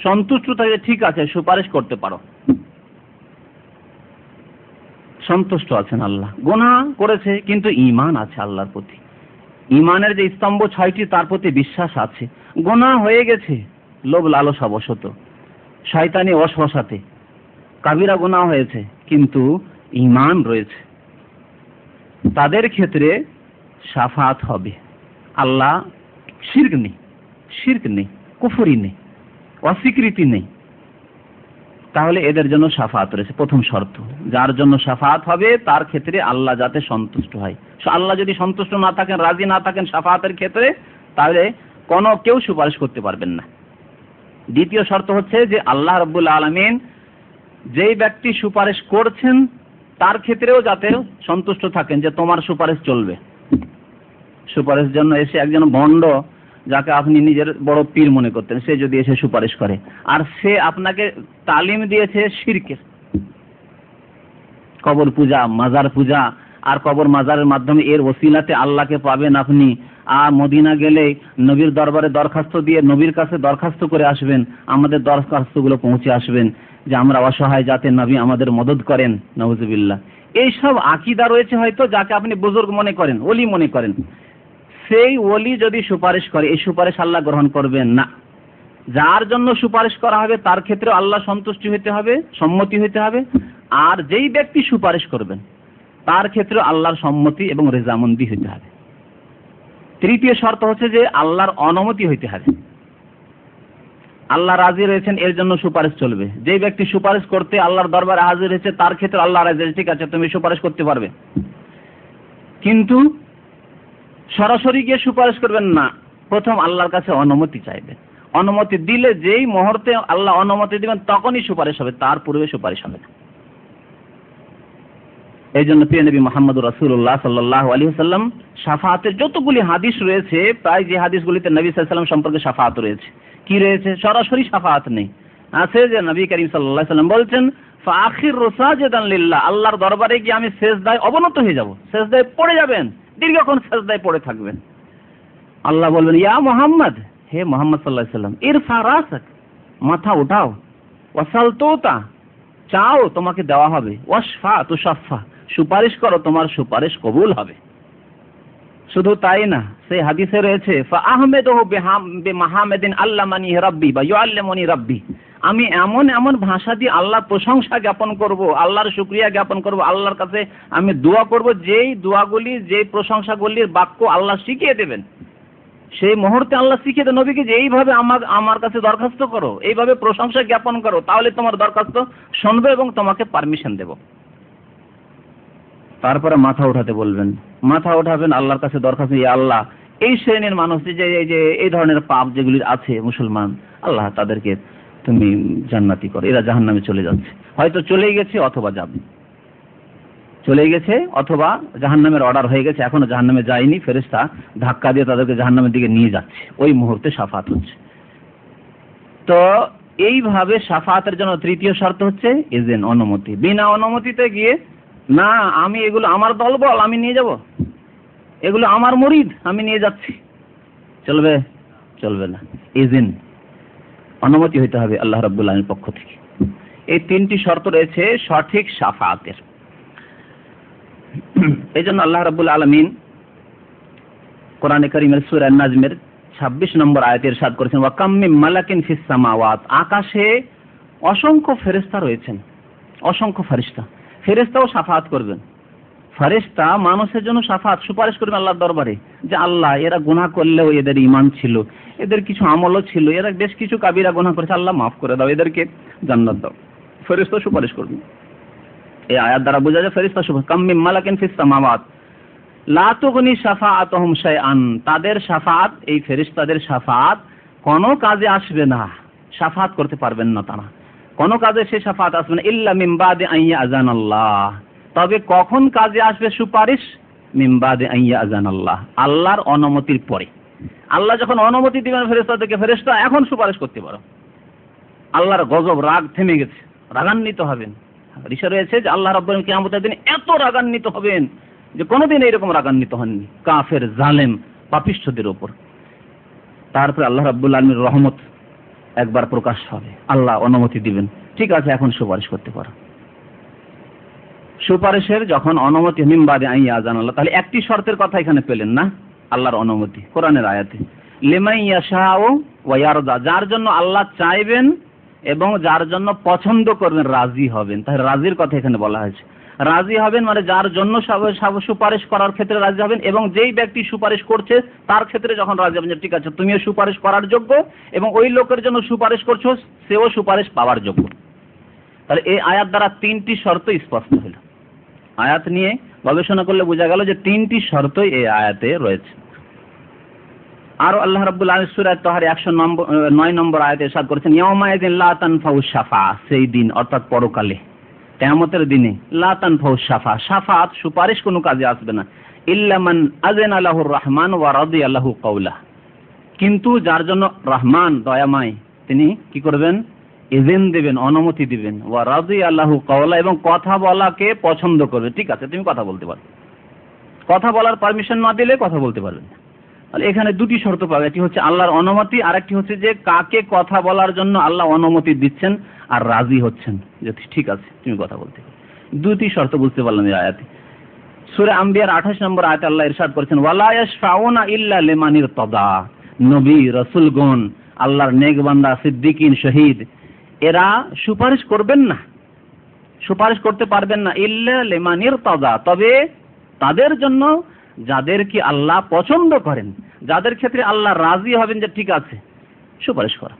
সন্তুষ্ট থাকে, ঠিক আছে সুপারিশ করতে পারো, সন্তুষ্ট আছেন আল্লাহ। গুনাহ করেছে কিন্তু ঈমান আছে আল্লাহর প্রতি, ঈমানের যে স্তম্ভ 6টি তার প্রতি বিশ্বাস আছে। গুনাহ হয়ে গেছে লোভ লালসা বশত, শয়তানি ওয়াসওয়াসাতে কাবিরা গুনাহ হয়েছে, কিন্তু ঈমান রয়েছে, তাদের ক্ষেত্রে শাফাআত হবে। আল্লাহ শিরক নেই, কুফরি নেই, অস্বীকৃতি নেই, তাহলে এদের জন্য শাফাআত রয়েছে। প্রথম শর্ত, যার জন্য শাফাআত হবে তার ক্ষেত্রে আল্লাহ যাতে সন্তুষ্ট হয়। আল্লাহ যদি সন্তুষ্ট না থাকেন, রাজি না থাকেন শাফাআতের ক্ষেত্রে, তাহলে কেউ সুপারিশ করতে পারবেন না। দ্বিতীয় শর্ত হচ্ছে যে আল্লাহ রাব্বুল আলামিন যেই ব্যক্তি সুপারিশ করছেন তার ক্ষেত্রেও যাতে সন্তুষ্ট থাকেন যে তোমার সুপারিশ চলবে। সুপারিশ জন্য এসে একজন ভণ্ড, যাকে আপনি নিজের বড় পীর মনে করতেন, সে যদি এসে সুপারিশ করে আর সে আপনাকে তালিম দিয়েছে শিরকের, কবর পূজা, মাজার পূজা, আর কবর মাজারের মাধ্যমে এর ওসিলাতে আল্লাহকে পাবেন আপনি, আর মদিনা গেলে নবীর দরবারে দরখাস্ত দিয়ে নবীর কাছে দরখাস্ত করে আসবেন, আমাদের দরখাস্তগুলো পৌঁছে আসবেন যে আমরা অসহায় যাতে নবী আমাদের মদদ করেন, নাউজুবিল্লাহ। এইসব আকীদা রয়েছে হয়তো, যাকে আপনি বুজুর্গ মনে করেন, ওলি মনে করেন, সেই ওলি যদি সুপারিশ করে এই সুপারিশ আল্লাহ গ্রহণ করবেন না। যার জন্য সুপারিশ করা হবে তার ক্ষেত্রে আল্লাহ সন্তুষ্টি হতে হবে, সম্মতি হতে হবে, আর যেই ব্যক্তি সুপারিশ করবেন তার ক্ষেত্রে আল্লাহর সম্মতি এবং রেজামন্দি হতে হবে। তৃতীয় শর্ত হচ্ছে যে আল্লাহর অনুমতি হইতে হবে। আল্লাহ রাজি রয়েছেন এর জন্য সুপারিশ চলবে। যেই ব্যক্তি সুপারিশ করতে আল্লাহর দরবারে হাজির হয়েছে তার ক্ষেত্রে আল্লাহ রাজি, ঠিক আছে তুমি সুপারিশ করতে পারবে, কিন্তু সরাসরি গিয়ে সুপারিশ করবেন না, প্রথম আল্লাহর কাছে অনুমতি চাইবেন। অনুমতি দিলে যেই মুহূর্তে আল্লাহ অনুমতি দিবেন তখনই সুপারিশ হবে, তার পূর্বে সুপারিশ হবে না। এই জন্য প্রিয় নবী মুহাম্মদুর রাসূলুল্লাহ সাল্লাল্লাহু আলাইহি ওয়াসাল্লাম শাফাআতের যতগুলি হাদিস রয়েছে, প্রায় যে হাদিসগুলিতে নবী সাল্লাল্লাহু আলাইহি ওয়াসাল্লাম সম্পর্কে শাফাআত রয়েছে, কি রয়েছে? সরাসরি শাফাআত নেই, আছে যে নবী করিম সাল্লাল্লাহু আলাইহি ওয়াসাল্লাম বলছেন ফাখিরু সাজিদান লিল্লাহ, আল্লাহর দরবারে গিয়ে আমি সিজদায় অবনত হয়ে যাব, সিজদায় পড়ে যাবেন, দীর্ঘক্ষণ সিজদায় পড়ে থাকবেন। আল্লাহ বলবেন ইয়া মুহাম্মদ, হে মুহাম্মদ সাল্লাল্লাহু আলাইহি ওয়াসাল্লাম, ইরফা রাসাক, মাথা উঠাও, ওয়াসাল তুতা, চাও তোমাকে দেওয়া হবে, ওয়াশফা তুশাফা, সুপারিশ করো তোমার সুপারিশ কবুল হবে। শুধু তাই না, সেই হাদিসে রয়েছে ফা আহমেদহু বিমাহামেদিন আল্লামানি রাব্বি বা ইউআল্লিমুনি রাব্বি, আমি এমন এমন ভাষা দিয়ে আল্লাহর প্রশংসা জ্ঞাপন করব, আল্লাহর শুকরিয়া জ্ঞাপন করব, আল্লাহর কাছে আমি দোয়া করব, যেই দোয়াগুলি যেই প্রশংসাগুলির বাক্য আল্লাহ শিখিয়ে দেবেন সেই মুহূর্তে আল্লাহ শিখিয়ে দেন নবীকে যে এইভাবে আমার কাছে দরখাস্ত করো, এইভাবে প্রশংসা জ্ঞাপন করো, তাহলে তোমার দরখাস্ত শুনবে এবং তোমাকে পারমিশন দেব। তারপরে মাথা উঠাতে বলবেন, মাথা উঠাবেন, আল্লাহর কাছে দরখাস্ত, ইয়া আল্লাহ এই শ্রেণীর মানুষ যে এই ধরনের পাপ যেগুলি আছে মুসলমান, আল্লাহ তাদেরকে তুমি জান্নাতি করো, এরা জাহান্নামে চলে যাচ্ছে, হয়তো চলেই গেছে অথবা যাবে, চলে গেছে অথবা জাহান্নামের অর্ডার হয়ে গেছে, এখনো জাহান্নামে যায়নি, ফেরেশতা ধাক্কা দিয়ে তাদেরকে জাহান্নামের দিকে নিয়ে যাচ্ছে, ওই মুহূর্তে শাফাত হচ্ছে। তো এইভাবে শাফাতের জন্য তৃতীয় শর্ত হচ্ছে ইজেন, অনুমতি। বিনা অনুমতিতে গিয়ে না আমি এগুলো আমার দলবল আমি নিয়ে যাব, এগুলো আমার মুরিদ আমি নিয়ে যাচ্ছি, চলবে? চলবে না। ইজেন, অনুমতি হইতে হবে আল্লাহ রাব্বুল আলামিনের পক্ষ থেকে। এই তিনটি শর্ত রয়েছে সঠিক শাফাতের। এই জন্য আল্লাহ রাব্বুল আলামিন কোরআনে কারীমের সূরা আন-নাজমের 26 নম্বর আয়াতে ইরশাদ করেছেন, ওয়া কাম মিন মালাকিন ফিস সামাওয়াত, আকাশে অসংখ্য ফেরেশতা রয়েছেন, অসংখ্য ফেরেশতা, ফেরেশতাও শাফাত করবেন। ফেরেশতা মানুষের জন্য শাফাত সুপারিশ করবেন আল্লাহর দরবারে, যে আল্লাহ এরা গুনাহ করলেও এদের ঈমান ছিল, এদের কিছু আমলও ছিল, এরা বেশ কিছু কাবিরা গুনাহ করেছে, আল্লাহ মাফ করে দাও, এদেরকে জান্নাত দাও। ফেরেশতা সুপারিশ করবেন। এই আয়াত দ্বারা বোঝা যায় ফেরেশতা সুপারিশ। কাম মিন মালাকিন ফিস সামাওয়াত লা তুগনি শাফাআতুহুম শাইআন, তাদের শাফাত, এই ফেরেশতাদের শাফাত কোনো কাজে আসবে না, শাফাত করতে পারবেন না তারা, কোনো কাজে সে শাফাত আসবে না, ইল্লা মিন বাদি আন ইয়াযানাল্লাহ, তবে কখন কাজে আসবে সুপারিশ? মিন বাদি আন ইয়াযানাল্লাহ, আল্লাহর অনুমতির পরে। আল্লাহ যখন অনুমতি দিবেন ফেরেশতাদেরকে, ফেরেশতা এখন সুপারিশ করতে পারো, আল্লাহর গজব রাগ থেমে গেছে, রাগান্বিত হবেন। হাদিসে রয়েছে যে আল্লাহ রাব্বুল আলামিন কিয়ামতের দিনে এত রাগান্বিত হবেন যে কোনোদিন এইরকম রাগান্বিত হননি কাফের জালেম পাপিষ্ঠদের উপর। তারপরে আল্লাহ রাব্বুল আলামিনের রহমত একবার প্রকাশ হবে, আল্লাহ অনুমতি দিবেন, ঠিক আছে এখন সুপারিশ করতে পারো। সুপারিশের যখন অনুমতি মিন বাদি আন ইয়াযানাল্লাহ, তাহলে একটি শর্তের কথা এখানে পেলেন না, আল্লাহর অনুমতি কোরআনের আয়াতে, লিমান ইয়াশাউ ওয়া ইয়ারদা, যার জন্য আল্লাহ চাইবেন এবং যার জন্য পছন্দ করবেন, রাজি হবেন। তাহলে রাজির কথা এখানে বলা হয়েছে, রাজি হবেন মানে যার জন্য সুপারিশ করার ক্ষেত্রে রাজি হবেন, এবং যেই ব্যক্তি সুপারিশ করছে তার ক্ষেত্রে যখন রাজি হবেন যে ঠিক আছে তুমিও সুপারিশ করার যোগ্য এবং ওই লোকের জন্য সুপারিশ করছো সেও সুপারিশ পাওয়ার যোগ্য। তাহলে এই আয়াত দ্বারা তিনটি শর্ত স্পষ্ট হল। আয়াত নিয়ে গবেষণা করলে বোঝা গেল যে তিনটি শর্তই এই আয়াতে রয়েছে। আর আল্লাহ রাব্বুল আলামিন সূরা তাহার 109 নম্বর আয়াতে ইরশাদ করেছেন, ইয়াউমা ইযিন লা তানফাউ শাফা, সেই দিন অর্থাৎ পরকালে কিয়ামতের দিনে, লা তানফাউ শাফা, শাফাত সুপারিশ কোনো কাজে আসবে না, ইল্লা মান আযানা লাহুর রহমান ওয়া রাদিয়া লাহু কাওলা, কিন্তু যার জন্য রহমান দয়াময় তিনি কি করবেন? ইযিন দিবেন, অনুমতি দিবেন, ওয়া রাদিয়া লাহু কাওলা, এবং কথা বলাকে পছন্দ করবে, ঠিক আছে তুমি কথা বলতে পারো, কথা বলার পারমিশন না দিলে কথা বলতে পারবেন না। তাহলে এখানে দুটি শর্ত পাবে, একটি হচ্ছে আল্লাহর অনুমতি, আর একটি হচ্ছে যে কাকে কথা বলার জন্য আল্লাহ অনুমতি দিচ্ছেন আর রাজি হচ্ছেন, যে ঠিক আছে তুমি কথা বলতে পারো। দুটি শর্ত বুঝতে পারলাম এই আয়াতে। সূরা আম্বিয়ার 28 নম্বর আয়াতে আল্লাহ ইরশাদ করেছেন, ওয়ালা ইয়াশফাউনা ইল্লা লিমান ইরতাদা, নবী রাসূলগণ, আল্লাহর নেক বান্দা, সিদ্দিকিন, শহীদ, এরা সুপারিশ করবেন না, সুপারিশ করতে পারবেন না, ইল্লা লিমান ইরতাদা, তবে তাদের জন্য যাদেরকে আল্লাহ পছন্দ করেন, যাদের ক্ষেত্রে আল্লাহ রাজি হবেন যে ঠিক আছে সুপারিশ করা।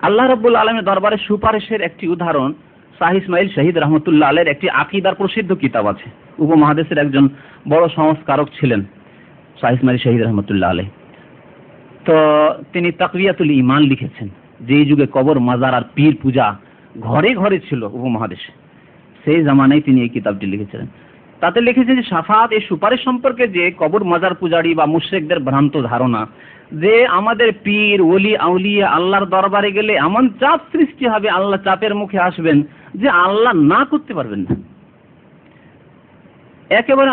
আল্লাহ রাব্বুল আলামিনের দরবারে সুপারিশের একটি উদাহরণ শাহ ইসমাইল শহীদ রহমতুল্লাহ আলাইহির একটি আকীদার প্রসিদ্ধ কিতাব আছে। উপমহাদেশের একজন বড় সংস্কারক ছিলেন শাহ ইসমাইল শহীদ রহমতুল্লাহ আলাইহি। তো তিনি তাকওয়াতুল ঈমান লিখেছেন। যেই যুগে কবর, মাজার আর পীর পূজা ঘরে ঘরে ছিল উপমহাদেশে, সেই জামানায় তিনি এই কিতাবটি লিখেছিলেন। তাতে লিখেছেন যে শাফাত, এই সুপারিশ সম্পর্কে যে কবর মাজার পূজারী বা মুশরিকদের ভ্রান্ত ধারণা যে আমাদের পীর ওলি আউলিয়া আল্লাহর দরবারে গেলে এমন চাপ সৃষ্টি হবে, আল্লাহ চাপের মুখে আসবেন যে আল্লাহ না করতে পারবেন না। একেবারে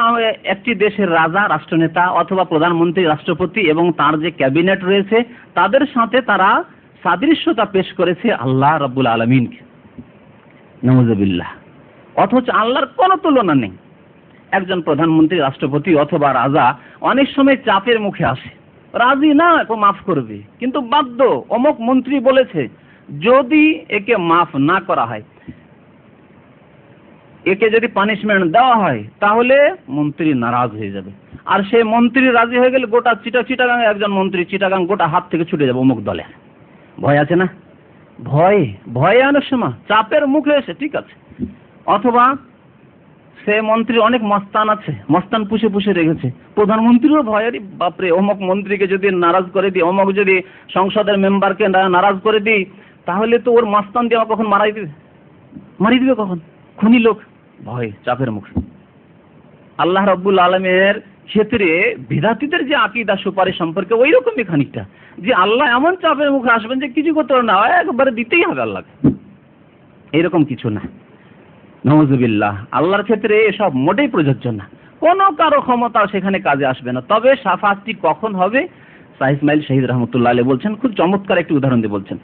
একটি দেশের রাজা, রাষ্ট্রনেতা অথবা প্রধানমন্ত্রী, রাষ্ট্রপতি এবং তার যে ক্যাবিনেট রয়েছে তাদের সাথে তারা সাদৃশ্যতা পেশ করেছে আল্লাহ রাব্বুল আলামিনকে, নাউযুবিল্লাহ। অথচ আল্লাহর কোনো তুলনা নেই। একজন প্রধানমন্ত্রী, রাষ্ট্রপতি অথবা রাজা অনেক সময় চাপের মুখে আসে, রাজি না, মাফ করবে, কিন্তু বাধ্য, অমুক মন্ত্রী বলেছে যদি একে মাফ না করা হয়, একে যদি পানিশমেন্ট দেওয়া হয়, তাহলে মন্ত্রী নারাজ হয়ে যাবে। আর সেই মন্ত্রী রাজি হয়ে গেলে গোটা চিটাগাং একজন মন্ত্রী চিটাগাং গোটা হাত থেকে ছুটে যাবে অমুক দলে। ভয় আছে না? ভয়ে অনেক সময় চাপের মুখে এসে ঠিক আছে। অথবা সে মন্ত্রী অনেক মস্তান আছে, মস্তান পুষে পুষে রেখেছে, প্রধানমন্ত্রীরও ভয়, আরে বাপরে অমুক মন্ত্রীকে যদি নারাজ করে দিই, অমুক যদি সংসদের মেম্বারকে নারাজ করে দিই, তাহলে তো ওর মস্তান দিয়ে কখন মারি দিবে কখন, খুনি লোক, ভয় চাপের মুখে। আল্লাহ রাব্বুল আলামিনের ক্ষেত্রে বিধাতীদের যে আকীদা সুপারিশ সম্পর্কে ওই রকমই খানিকটা, যে আল্লাহ এমন চাপের মুখে আসবেন যে কিছু করতে না, একবারে দিতেই হবে আল্লাহকে, এইরকম কিছু না। নাউযুবিল্লাহ, আল্লাহর ক্ষেত্রে এসব মোটেই প্রযোজ্য না, কোনো কারো ক্ষমতা সেখানে কাজে আসবে না। তবে শাফাআতটি কখন হবে? শাহ ইসমাইল শহীদ রহমতুল্লাহ আলাইহি বলছেন, খুব চমৎকার একটি উদাহরণ দিয়ে বলছেন,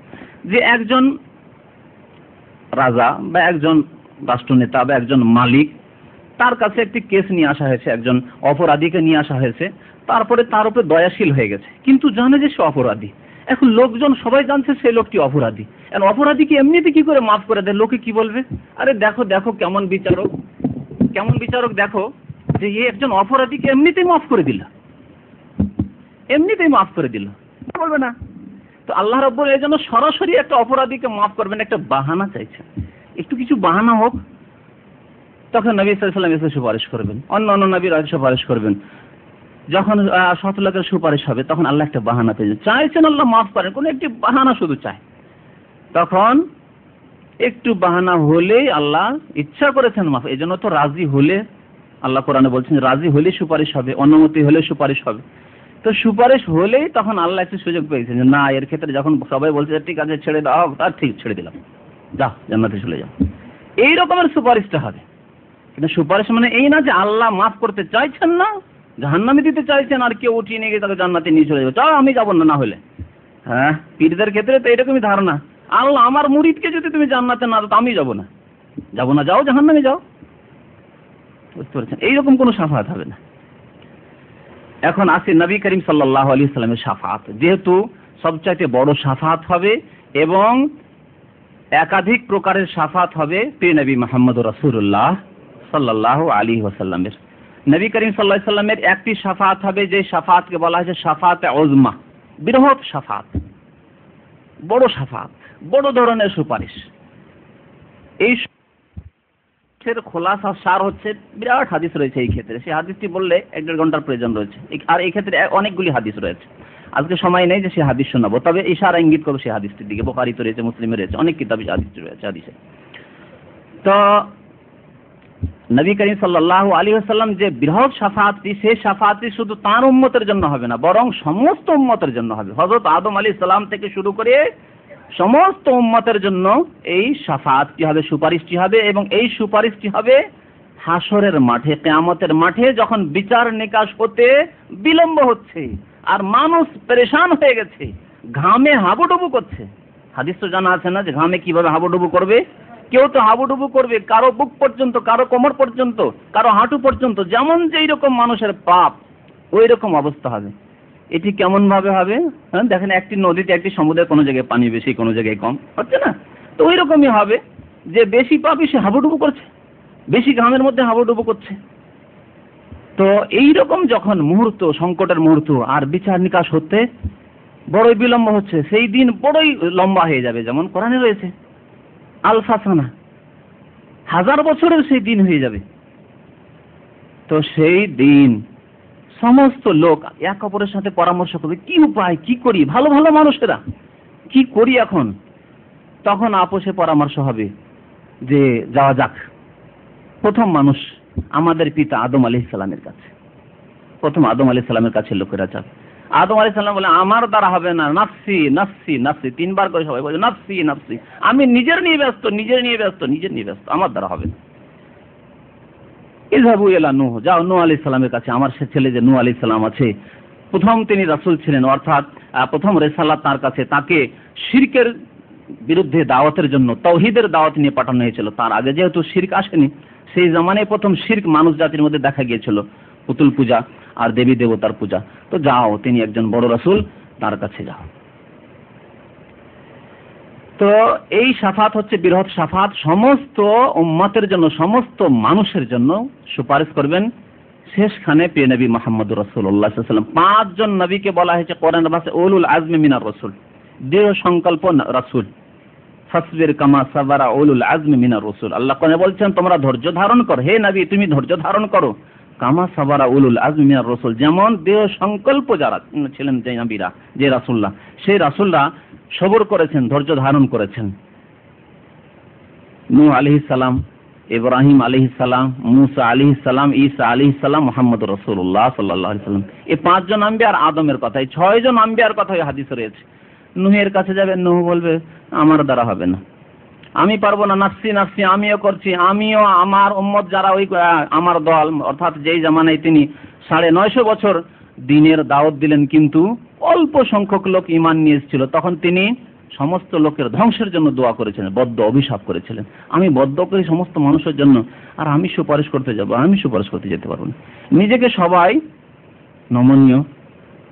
যে একজন রাজা বা একজন রাষ্ট্রনেতা বা একজন মালিক, তার কাছে একটি কেস নিয়ে আসা হয়েছে, একজন অপরাধীকে নিয়ে আসা হয়েছে, তারপরে তার উপরে দয়াশীল হয়ে গেছে, কিন্তু জানে যে সে অপরাধী। এখন লোকজন সবাই জানছে সেই লোকটি অপরাধী, এখন অপরাধীকে এমনিতে কি করে মাফ করে দেয়? লোকে কি বলবে? আরে দেখো দেখো কেমন বিচারক দেখো, যে একজন অপরাধীকে এমনিতেই মাফ করে দিল, বলবে না? তো আল্লাহ রাব্বুল এই জন্য সরাসরি একটা অপরাধীকে মাফ করবেন, একটা বাহানা চাইছেন, একটু কিছু বাহানা হোক, তখন নবী সাল্লাল্লাহু আলাইহি ওয়াসাল্লাম এসে সুপারিশ করবেন, অন্য নবীরা সুপারিশ করবেন। যখন 7 লাখের সুপারিশ হবে, তখন আল্লাহ একটা বাহানা চাইছেন, আল্লাহ মাফ করেন, কোন একটি বাহানা শুধু চায়। তখন একটু বাহানা হলেই আল্লাহ ইচ্ছা করেছেন মাফ, এই জন্য তো রাজি হলে, আল্লাহ কোরআনে বলছেন রাজি হলে সুপারিশ হবে, অনুমতি হলে সুপারিশ হবে। তো সুপারিশ হলেই তখন আল্লাহ একটু সুযোগ পেয়েছেন যে না, এর ক্ষেত্রে যখন সবাই বলছে ঠিক আছে ছেড়ে দাও, তার ঠিক ছেড়ে দিলাম, যাও জান্নাতে চলে যাও, এই রকমের সুপারিশটা হবে। কিন্তু সুপারিশ মানে এই না যে আল্লাহ মাফ করতে চাইছেন না, জাহান্নামে দিতে চাইছেন, আর কেউ উঠিয়ে নিয়ে গিয়ে তাকে জান্নাতে নিয়ে চলে যাবে, চাও আমি যাবো না হলে। হ্যাঁ, পীরদের ক্ষেত্রে তো এরকমই ধারণা, আল্লাহ আমার মুরিদকে যদি তুমি জান্নাতে না দাও, আমি যাবো না, যাও জাহান্নামে যাও। বুঝতে পারছেন? এইরকম কোনো শাফাআত হবে না। এখন আসি নবী করিম সাল্লাল্লাহু আলাইহি ওয়াসাল্লামের শাফাআত, যেহেতু সবচাইতে বড় শাফাআত হবে এবং একাধিক প্রকারের শাফাআত হবে প্রিয় নবী মুহাম্মদুর রাসূলুল্লাহ সাল্লাল্লাহু আলাইহি ওয়াসাল্লামের। নবী করিম সাল্লাল্লাহু আলাইহি ওয়াসাল্লামের একটি শাফাআত হবে, যে শাফাআতকে বলা হয়েছে শাফাআতে উযমা, বৃহৎ শাফাআত, বড় শাফাআত, বড় ধরনের সুপারিশ। এই খোলাসা সার হচ্ছে, বিরাট হাদিস রয়েছে এই ক্ষেত্রে, সেই হাদিসটি বললে 1.5 ঘন্টার প্রয়োজন রয়েছে, আর এই ক্ষেত্রে অনেকগুলি হাদিস রয়েছে, আজকে সময় নেই যে সেই হাদিস শোনাবো, তবে ইশারা ইঙ্গিত করবো সেই হাদিসটির দিকে। বুখারীতে রয়েছে, মুসলিমে রয়েছে, অনেক কিতাবে হাদিস রয়েছে হাদিসে। তো নবী করিম সাল্লাল্লাহু আলাইহি ওয়াসাল্লাম যে বৃহৎ শাফাআতটি, সেই শাফাআতটি শুধু তার উম্মতের জন্য হবে না, বরং সমস্ত উম্মতের জন্য হবে। হযরত আদম আলাইহিস সালাম থেকে শুরু করে সমস্ত উম্মতের জন্য এই শাফাআতটি হবে, সুপারিশটি হবে, এবং এই সুপারিশটি হবে হাসরের মাঠে, কিয়ামতের মাঠে, যখন বিচার নিকাশ হতে বিলম্ব হচ্ছে আর মানুষ পেরেশান হয়ে গেছে, ঘামে হাবুডুবু করছে। হাদিস তো জানা আছে না, যে ঘামে কিভাবে হাবুডুবু করবে? কেউ তো হাবুডুবু করবে, কারো বুক পর্যন্ত, কারো কোমর পর্যন্ত, কারো হাঁটু পর্যন্ত, যেমন যেই রকম মানুষের পাপ, ওই রকম অবস্থা হবে। এটি কেমন ভাবে হবে? হ্যাঁ, দেখেন একটি নদীতে, একটি সমুদ্রে কোনো জায়গায় পানি বেশি, কোনো জায়গায় কম, হচ্ছে না? তো ওই রকমই হবে, যে বেশি পাপি সে হাবুডুবু করছে, বেশি ঘামের মধ্যে হাবুডুবু করছে। তো এই রকম যখন মুহূর্ত, সংকটের মুহূর্ত, আর বিচার নিকাশ হতে বড়ই বিলম্ব হচ্ছে, সেই দিন বড়ই লম্বা হয়ে যাবে, যেমন কোরআনে রয়েছে আলফা সানা, 1000 বছরের সেই দিন হয়ে যাবে। তো সেই দিন সমস্ত লোক এক অপরের সাথে পরামর্শ করবে, কি উপায়, কি করি, ভালো ভালো মানুষেরা কি করি এখন। তখন আপোষে পরামর্শ হবে যে যাওয়া যাক প্রথম মানুষ আমাদের পিতা আদম আলাইহিস সালামের কাছে, প্রথম আদম আলাইহিস সালামের কাছে লোকেরা যাবে। আদম আলাইহিস সালাম বলে আমার দ্বারা হবে না, নাফসি নাফসি নাফসি, 3 বার করে সবাই বলে নাফসি নাফসি, আমি নিজের নিয়ে ব্যস্ত, আমার দ্বারা হবে না। ইযহাবু ইলা নূহ, যাও নূহ আলাইহিস সালামের কাছে, আমার সে ছেলে যে নূহ আলাইহিস সালাম আছে, প্রথম তিনি রাসূল ছিলেন, অর্থাৎ প্রথম রিসালাত তার কাছে, তাকে শিরকের বিরুদ্ধে দাওয়াতের জন্য তাওহীদের দাওয়াত নিয়ে পাঠানো হয়েছিল। তার আগে যেহেতু শিরক আসেনি, সেই জামানায় প্রথম শিরক মানুষ জাতির মধ্যে দেখা গিয়েছিল, পুতুল পূজা আর দেবী দেবতার পূজা। তো যাও, তিনি একজন বড় রাসূল, তার কাছে যাও। তো এই শাফাত হচ্ছে বৃহৎ শাফাত, সমস্ত উম্মতের জন্য, সমস্ত মানুষের জন্য সুপারিশ করবেন শেষখানে প্রিয় নবী মুহাম্মদুর রাসূলুল্লাহ সাল্লাল্লাহু আলাইহি ওয়াসাল্লাম। 5 জন নবীকে বলা হয়েছে কোরআনের ভাষায় উলুল আজমি মিনার রাসূল, দৃঢ় সংকল্প রাসূল। ফাসবির কামা সাবারা উলুল আজমি মিনার রাসূল। আল্লাহ কোরআনে বলছেন তোমরা ধৈর্য ধারণ করো, হে নবী তুমি ধৈর্য ধারণ করো, কামা সাবারা উলুল আজমি মিনার রাসূল, যেমন দৃঢ় সংকল্প যারা ছিলেন যে নবীরা, যে রাসূলরা, সেই রাসূলরা সবর করেছেন, ধৈর্য ধারণ করেছেন। নূহ আলাইহিস সালাম, ইব্রাহিম আলাইহিস সালাম, মুসা আলাইহিস সালাম, ঈসা আলাইহিস সালাম, মুহাম্মদুর রাসূলুল্লাহ সাল্লাল্লাহু আলাইহি ওয়াসাল্লাম। এই 5 জন আম্বিয়া আর আদমের কথা, এই 6 জন আম্বিয়ার কথা এই হাদিসে রয়েছে। নূহের কাছে যাবে, নূহ বলবে আমার দ্বারা হবে না, আমি পারবো না, নাফসি নাফসি, আমিও করছি, আমিও আমার উম্মত যারা ওই আমার দল, অর্থাৎ যেই জামানায় তিনি 950 বছর দ্বীনের দাওয়াত দিলেন, কিন্তু অল্প সংখ্যক লোক ঈমান নিয়ে এসেছিল, তখন তিনি সমস্ত লোকের ধ্বংসের জন্য দোয়া করেছিলেন, বদ্ধ অভিশাপ করেছিলেন, আমি বদ্ধ করি সমস্ত মানুষের জন্য, আর আমি সুপারিশ করতে যাব, আমি সুপারিশ করতে যেতে পারবো না। নিজেকে সবাই নমনীয়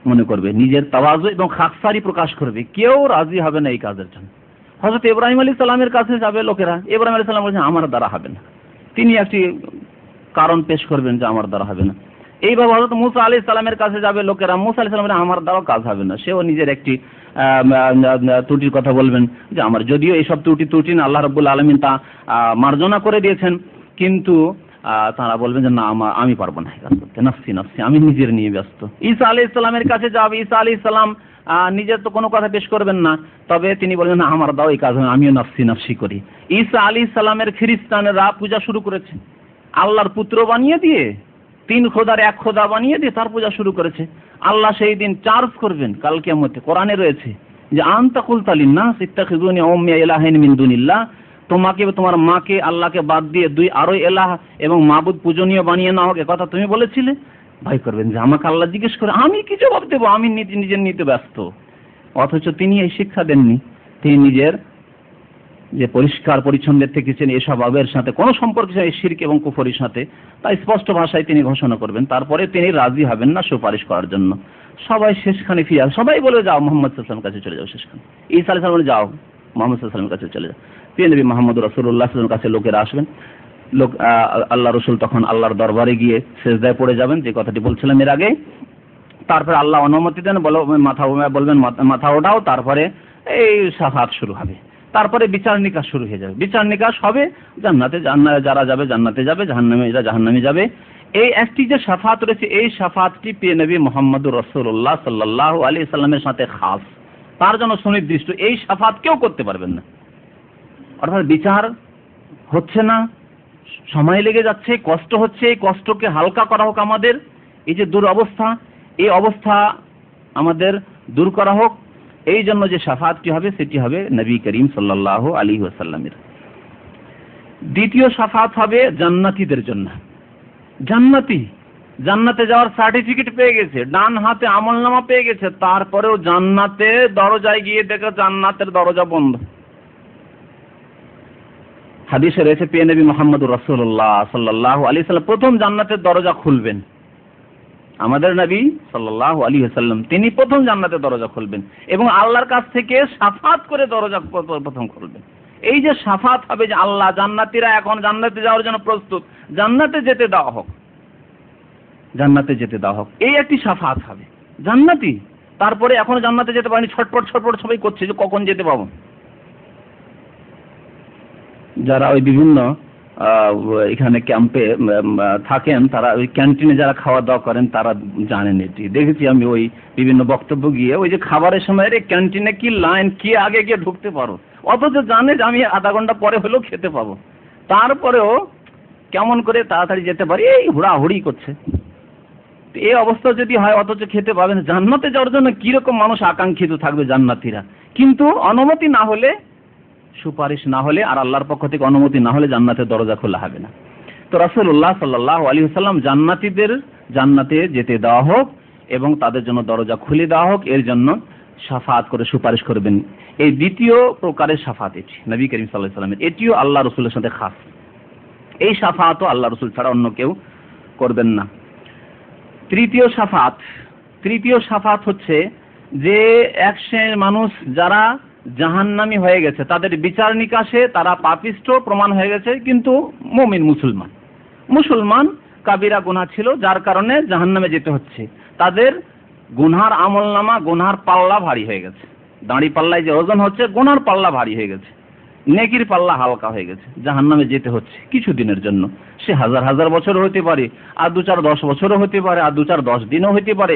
মনে করবে, নিজের তাওয়াজু এবং খাকসারি প্রকাশ করবে, কেউ রাজি হবে না এই কাজের জন্য। হযরত ইব্রাহিম আলাইহিস সালামের কাছে যাবে লোকেরা, ইব্রাহিম আলাইহিস সালাম বলেছেন আমার দ্বারা হবে না, তিনি একটি কারণ পেশ করবেন যে আমার দ্বারা হবে না। এইভাবে হযরত মুসা আলাইহিস সালামের কাছে যাবে লোকেরা, মুসা আলাইহিস সালাম বলেন আমার দ্বারা কাজ হবে না, সেও নিজের একটি ত্রুটির কথা বলবেন যে আমার, যদিও এইসব ত্রুটি না, আল্লাহ রাব্বুল আলামিন তা মার্জনা করে দিয়েছেন, কিন্তু তারা বলবেন যে না আমি পারবো না কাজ করতে, নাফসি নাফসি, আমি নিজের নিয়ে ব্যস্ত। ঈসা আলাইহিস সালামের কাছে যাবে, ঈসা আলাইহিস সালাম নিজের তো কোনো কথা পেশ করবেন না, তবে তিনি বলবেন না আমার দাও এই কাজ, আমিও নাফসি নাফসি করি। ঈসা আলাইহিস সালামের খ্রিস্টানেরা পূজা শুরু করেছে, আল্লাহর পুত্র বানিয়ে দিয়ে, 3 খোদার 1 খোদা বানিয়ে দিয়ে তার পূজা শুরু করেছে। আল্লাহ সেই দিন চার্জ করবেন কাল কিয়ামতে, কোরআনে রয়েছে যে আনতা কুলতা লিন্নাস ইত্তাখিযুনি ওয়া উম্মি ইলাহাইন মিন দুনিল্লাহ, তোমাকে তোমার মাকে আল্লাহকে বাদ দিয়ে 2 আরো ইলাহ এবং মাবুদ পূজনীয় বানিয়ে নাও, এ কথা তুমি বলেছিলে। ভয় করবেন যে আমাকে আল্লাহ জিজ্ঞেস করে আমি কি জবাব দেবো, আমি নিজের নিতে ব্যস্ত। অথচ তিনি এই শিক্ষা দেননি, তিনি নিজের যে পরিষ্কার পরিচ্ছন্নের থেকেছেন, এসব আবের সাথে কোনো সম্পর্ক নেই শিরক এবং কুফরের সাথে, তাই স্পষ্ট ভাষায় তিনি ঘোষণা করবেন, তারপরে তিনি রাজি হবেন না সুপারিশ করার জন্য। সবাই শেষখানে ফিরে আসে, সবাই বলে যাও মুহাম্মদ সাল্লাল্লাহু আলাইহি ওয়াসাল্লামের কাছে চলে যাও, শেষখানে ঈসা আলাইহিস সালাম বলে যাও মুহাম্মদ সাল্লাল্লাহু আলাইহি ওয়াসাল্লামের কাছে চলে যাও। প্রিয় নবী মুহাম্মদুর রাসূলুল্লাহ সাল্লাল্লাহু আলাইহি ওয়াসাল্লামের কাছে লোকেরা আসবেন, আল্লাহ রসুল তখন আল্লাহর দরবারে গিয়ে সেজদায় পড়ে যাবেন, যে কথাটি বলছিলাম এর আগে। তারপরে আল্লাহ অনুমতি দেন, বলবেন মাথা ওঠাও, তারপরে এই শাফাত শুরু হবে, তারপরে বিচার নিকাশ শুরু হয়ে যাবে। বিচার নিকাশ হবে, জান্নাতে যারা যাবে জান্নাতে যাবে, জাহান্নামে যারা জাহান্নামে যাবে। এই একটি যে শাফাত রয়েছে, এই শাফাতটি প্রিয় নবী মুহাম্মদুর রাসূলুল্লাহ সাল্লাল্লাহু আলাইহি সাল্লামের সাথে খাস, তার জন্য সুনির্দিষ্ট। এই শাফাত কেউ করতে পারবেন না। অর্থাৎ বিচার হচ্ছে না, সময় লেগে যাচ্ছে, কষ্ট হচ্ছে, এই কষ্টকে হালকা করা হোক আমাদের, এই যে দুরবস্থা, এই অবস্থা আমাদের দূর করা হোক, এই জন্য যে শাফাতটি হবে সেটি হবে নবী করিম সাল্লাল্লাহু আলাইহি ওয়াসাল্লামের। দ্বিতীয় শাফাত হবে জান্নাতীদের জন্য। জান্নাতে যাওয়ার সার্টিফিকেট পেয়ে গেছে, ডান হাতে আমলনামা পেয়ে গেছে, তারপরেও জান্নাতে দরজায় গিয়ে দেখে জান্নাতের দরজা বন্ধ। হাদিসে রয়েছে প্রিয় নবী মুহাম্মদুর রাসূলুল্লাহ সাল্লাল্লাহু আলাইহি ওয়াসাল্লাম প্রথম জান্নাতের দরজা খুলবেন। আমাদের নবী সাল্লাল্লাহু আলাইহি ওয়াসাল্লাম তিনি প্রথম জান্নাতের দরজা খুলবেন এবং আল্লাহর কাছ থেকে শাফাত করে দরজা প্রথম খুলবেন। এই যে শাফাত হবে যে আল্লাহ জান্নাতীরা এখন জান্নাতে যাওয়ার জন্য প্রস্তুত, জান্নাতে যেতে দেওয়া হোক, জান্নাতে যেতে দেওয়া হোক, এই একটি শাফাত হবে। জান্নাতি তারপরে এখনো জান্নাতে যেতে পারেনি, ছটপট সবাই করছে যে কখন যেতে পাবো। যারা ওই বিভিন্ন এখানে ক্যাম্পে থাকেন, তারা ওই ক্যান্টিনে যারা খাওয়া দাওয়া করেন তারা জানেন এটি। দেখেছি আমি ওই বিভিন্ন বক্তব্য গিয়ে, ওই যে খাবারের সময় ক্যান্টিনে কি লাইন, কি আগে গিয়ে ঢুকতে পারো, অথচ জানে যে আমি আধা ঘন্টা পরে হলেও খেতে পাবো, তারপরেও কেমন করে তাড়াতাড়ি যেতে পারি, এই হুড়াহুড়ি করছে। এই অবস্থা যদি হয় অথচ খেতে পাবেন, জান্নাতে যাওয়ার জন্য কিরকম মানুষ আকাঙ্ক্ষিত থাকবে জান্নাতীরা, কিন্তু অনুমতি না হলে, সুপারিশ না হলে, আর আল্লাহর পক্ষ থেকে অনুমতি না হলে জান্নাতের দরজা খোলা হবে না। তো রাসূলুল্লাহ সাল্লাল্লাহু আলাইহি ওয়াসাল্লাম জান্নাতীদের জান্নাতে যেতে দেওয়া হোক এবং তাদের জন্য দরজা খুলে দেওয়া হোক, এর জন্য শাফাত করে সুপারিশ করবেন। এই দ্বিতীয় প্রকারের শাফাত এটি নবী করিম সাল্লাল্লাহু আলাইহি ওয়াসাল্লামের, এটিও আল্লাহ রসুলের সাথে খাস। এই শাফাতও আল্লাহ রসুল ছাড়া অন্য কেউ করবেন না। তৃতীয় শাফাত হচ্ছে যে এক শ্রেণীর মানুষ যারা জাহান্নামী হয়ে গেছে, তাদের বিচার নিকাশে তারা পাপিষ্ঠ প্রমাণ হয়ে গেছে, কিন্তু মুমিন মুসলমান কাবিরা গুনাহ ছিল, যার কারণে জাহান্নামে যেতে হচ্ছে। তাদের গুনহার আমলনামা, গুনহার পাল্লা ভারী হয়ে গেছে। দাঁড়ি পাল্লায় যে ওজন হচ্ছে, গুনহার পাল্লা ভারী হয়ে গেছে, নেকির পাল্লা হালকা হয়ে গেছে। জাহান্নামে যেতে হচ্ছে কিছুদিনের জন্য, সে হাজার হাজার বছর হতে পারে, আর 2-4-10 বছরও হতে পারে, আর 2-4-10 দিনও হতে পারে,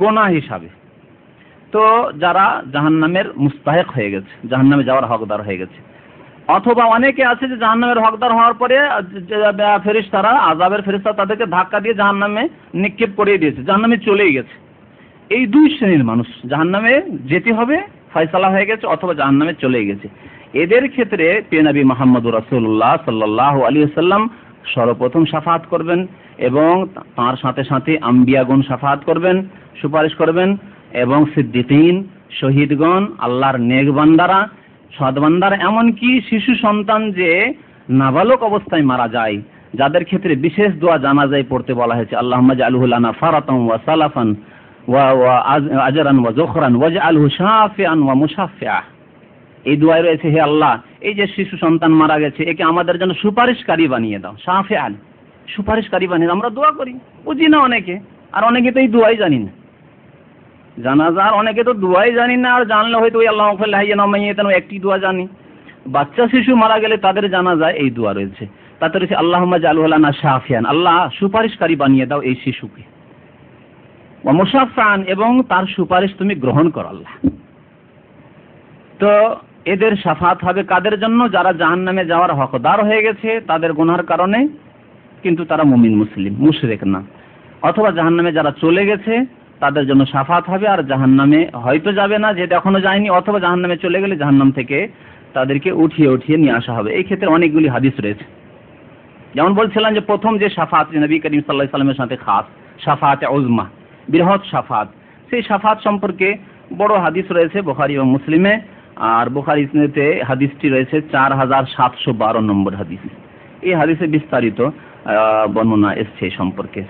গুনাহ হিসাবে। তো যারা জাহান্নামের মুস্তাহিক হয়ে গেছে, জাহান্নামে যাওয়ার হকদার হয়ে গেছে। অথবা অনেকে আছে যে জাহান্নামের হকদার হওয়ার পরে ফেরেশতারা, আযাবের ফেরেশতা তাদেরকে ধাক্কা দিয়ে জাহান্নামে নিক্ষেপ করে দিয়েছে, জাহান্নামে চলেই গেছে। এই দুই শ্রেণীর মানুষ, জাহান্নামে যেতে হবে ফয়সালা হয়ে গেছে, অথবা জাহান্নামে চলে গেছে। এদের ক্ষেত্রে প্রিয় নবী মুহাম্মদুর রাসূলুল্লাহ সাল্লাল্লাহু আলাইহি ওয়াসাল্লাম সর্বপ্রথম শাফাআত করবেন, এবং তার সাথে সাথে আম্বিয়াগণ শাফাআত করবেন, সুপারিশ করবেন, এবং সিদ্দিকিন, শহীদগণ, আল্লাহর নেক বান্দারা, সৎ বান্দারা, এমনকি শিশু সন্তান যে নাবালক অবস্থায় মারা যায়, যাদের ক্ষেত্রে বিশেষ দোয়া জানাজায় পড়তে বলা হয়েছে, আল্লাহুম্মা জাআলহু লানা ফারাতান ওয়া সালাফান ওয়া আজরান ওয়া যুখরান ওয়াজআলহু শাফিআন ওয়া মুশাফফিআ। এই দোয়ায় রয়েছে, হে আল্লাহ, এই যে শিশু সন্তান মারা গেছে, একে আমাদের জন্য সুপারিশকারী বানিয়ে দাও। শাফিআন, সুপারিশকারী বানিয়ে দাও। আমরা দোয়া করি, বুঝি না অনেকে, আর অনেকে তো এই দোয়াই জানি না। জানাজার অনেকে তো দোয়াই জানি না, আর জানলে হয়তো ওই আল্লাহুম্মা ফিল হাইয়িনা মাইয়িতান একটি দোয়া জানি। বাচ্চা শিশু মারা গেলে তাদের জানাজায় এই দোয়া রয়েছে। তাতে রয়েছে আল্লাহুম্মা জাআলহু লানা শাফিআন, আল্লাহ সুপারিশকারী বানিয়ে দাও এই শিশুকে, ওয়া মুশাফফাআন, এবং তার সুপারিশ তুমি গ্রহণ করো আল্লাহ। তো এদের শাফাত হবে কাদের জন্য? যারা জাহান্নামে যাওয়ার হকদার হয়ে গেছে তাদের গুনার কারণে, কিন্তু তারা মুমিন মুসলিম, মুশরিক না। অথবা জাহান্নামে যারা চলে গেছে তাদের জন্য শাফাত হবে, আর জাহান্নামে হয়তো যাবে না, যেটা এখনো যায়নি, অথবা জাহান্নামে চলে গেলে জাহান্নাম থেকে তাদেরকে উঠিয়ে নিয়ে আসা হবে। এই ক্ষেত্রে অনেকগুলি হাদিস রয়েছে। যেমন বলছিলাম যে প্রথম যে শাফাত নবী করিম সাল্লাল্লাহু আলাইহি ওয়াসাল্লামের সাথে খাস, শাফাতে উযমা, বৃহৎ শাফাত, সেই শাফাত সম্পর্কে বড় হাদিস রয়েছে বুখারী এবং মুসলিমে। আর বুখারীতে হাদিসটি রয়েছে 4712 নম্বর হাদিস। এই হাদিসে বিস্তারিত বর্ণনা এসছে সম্পর্কে।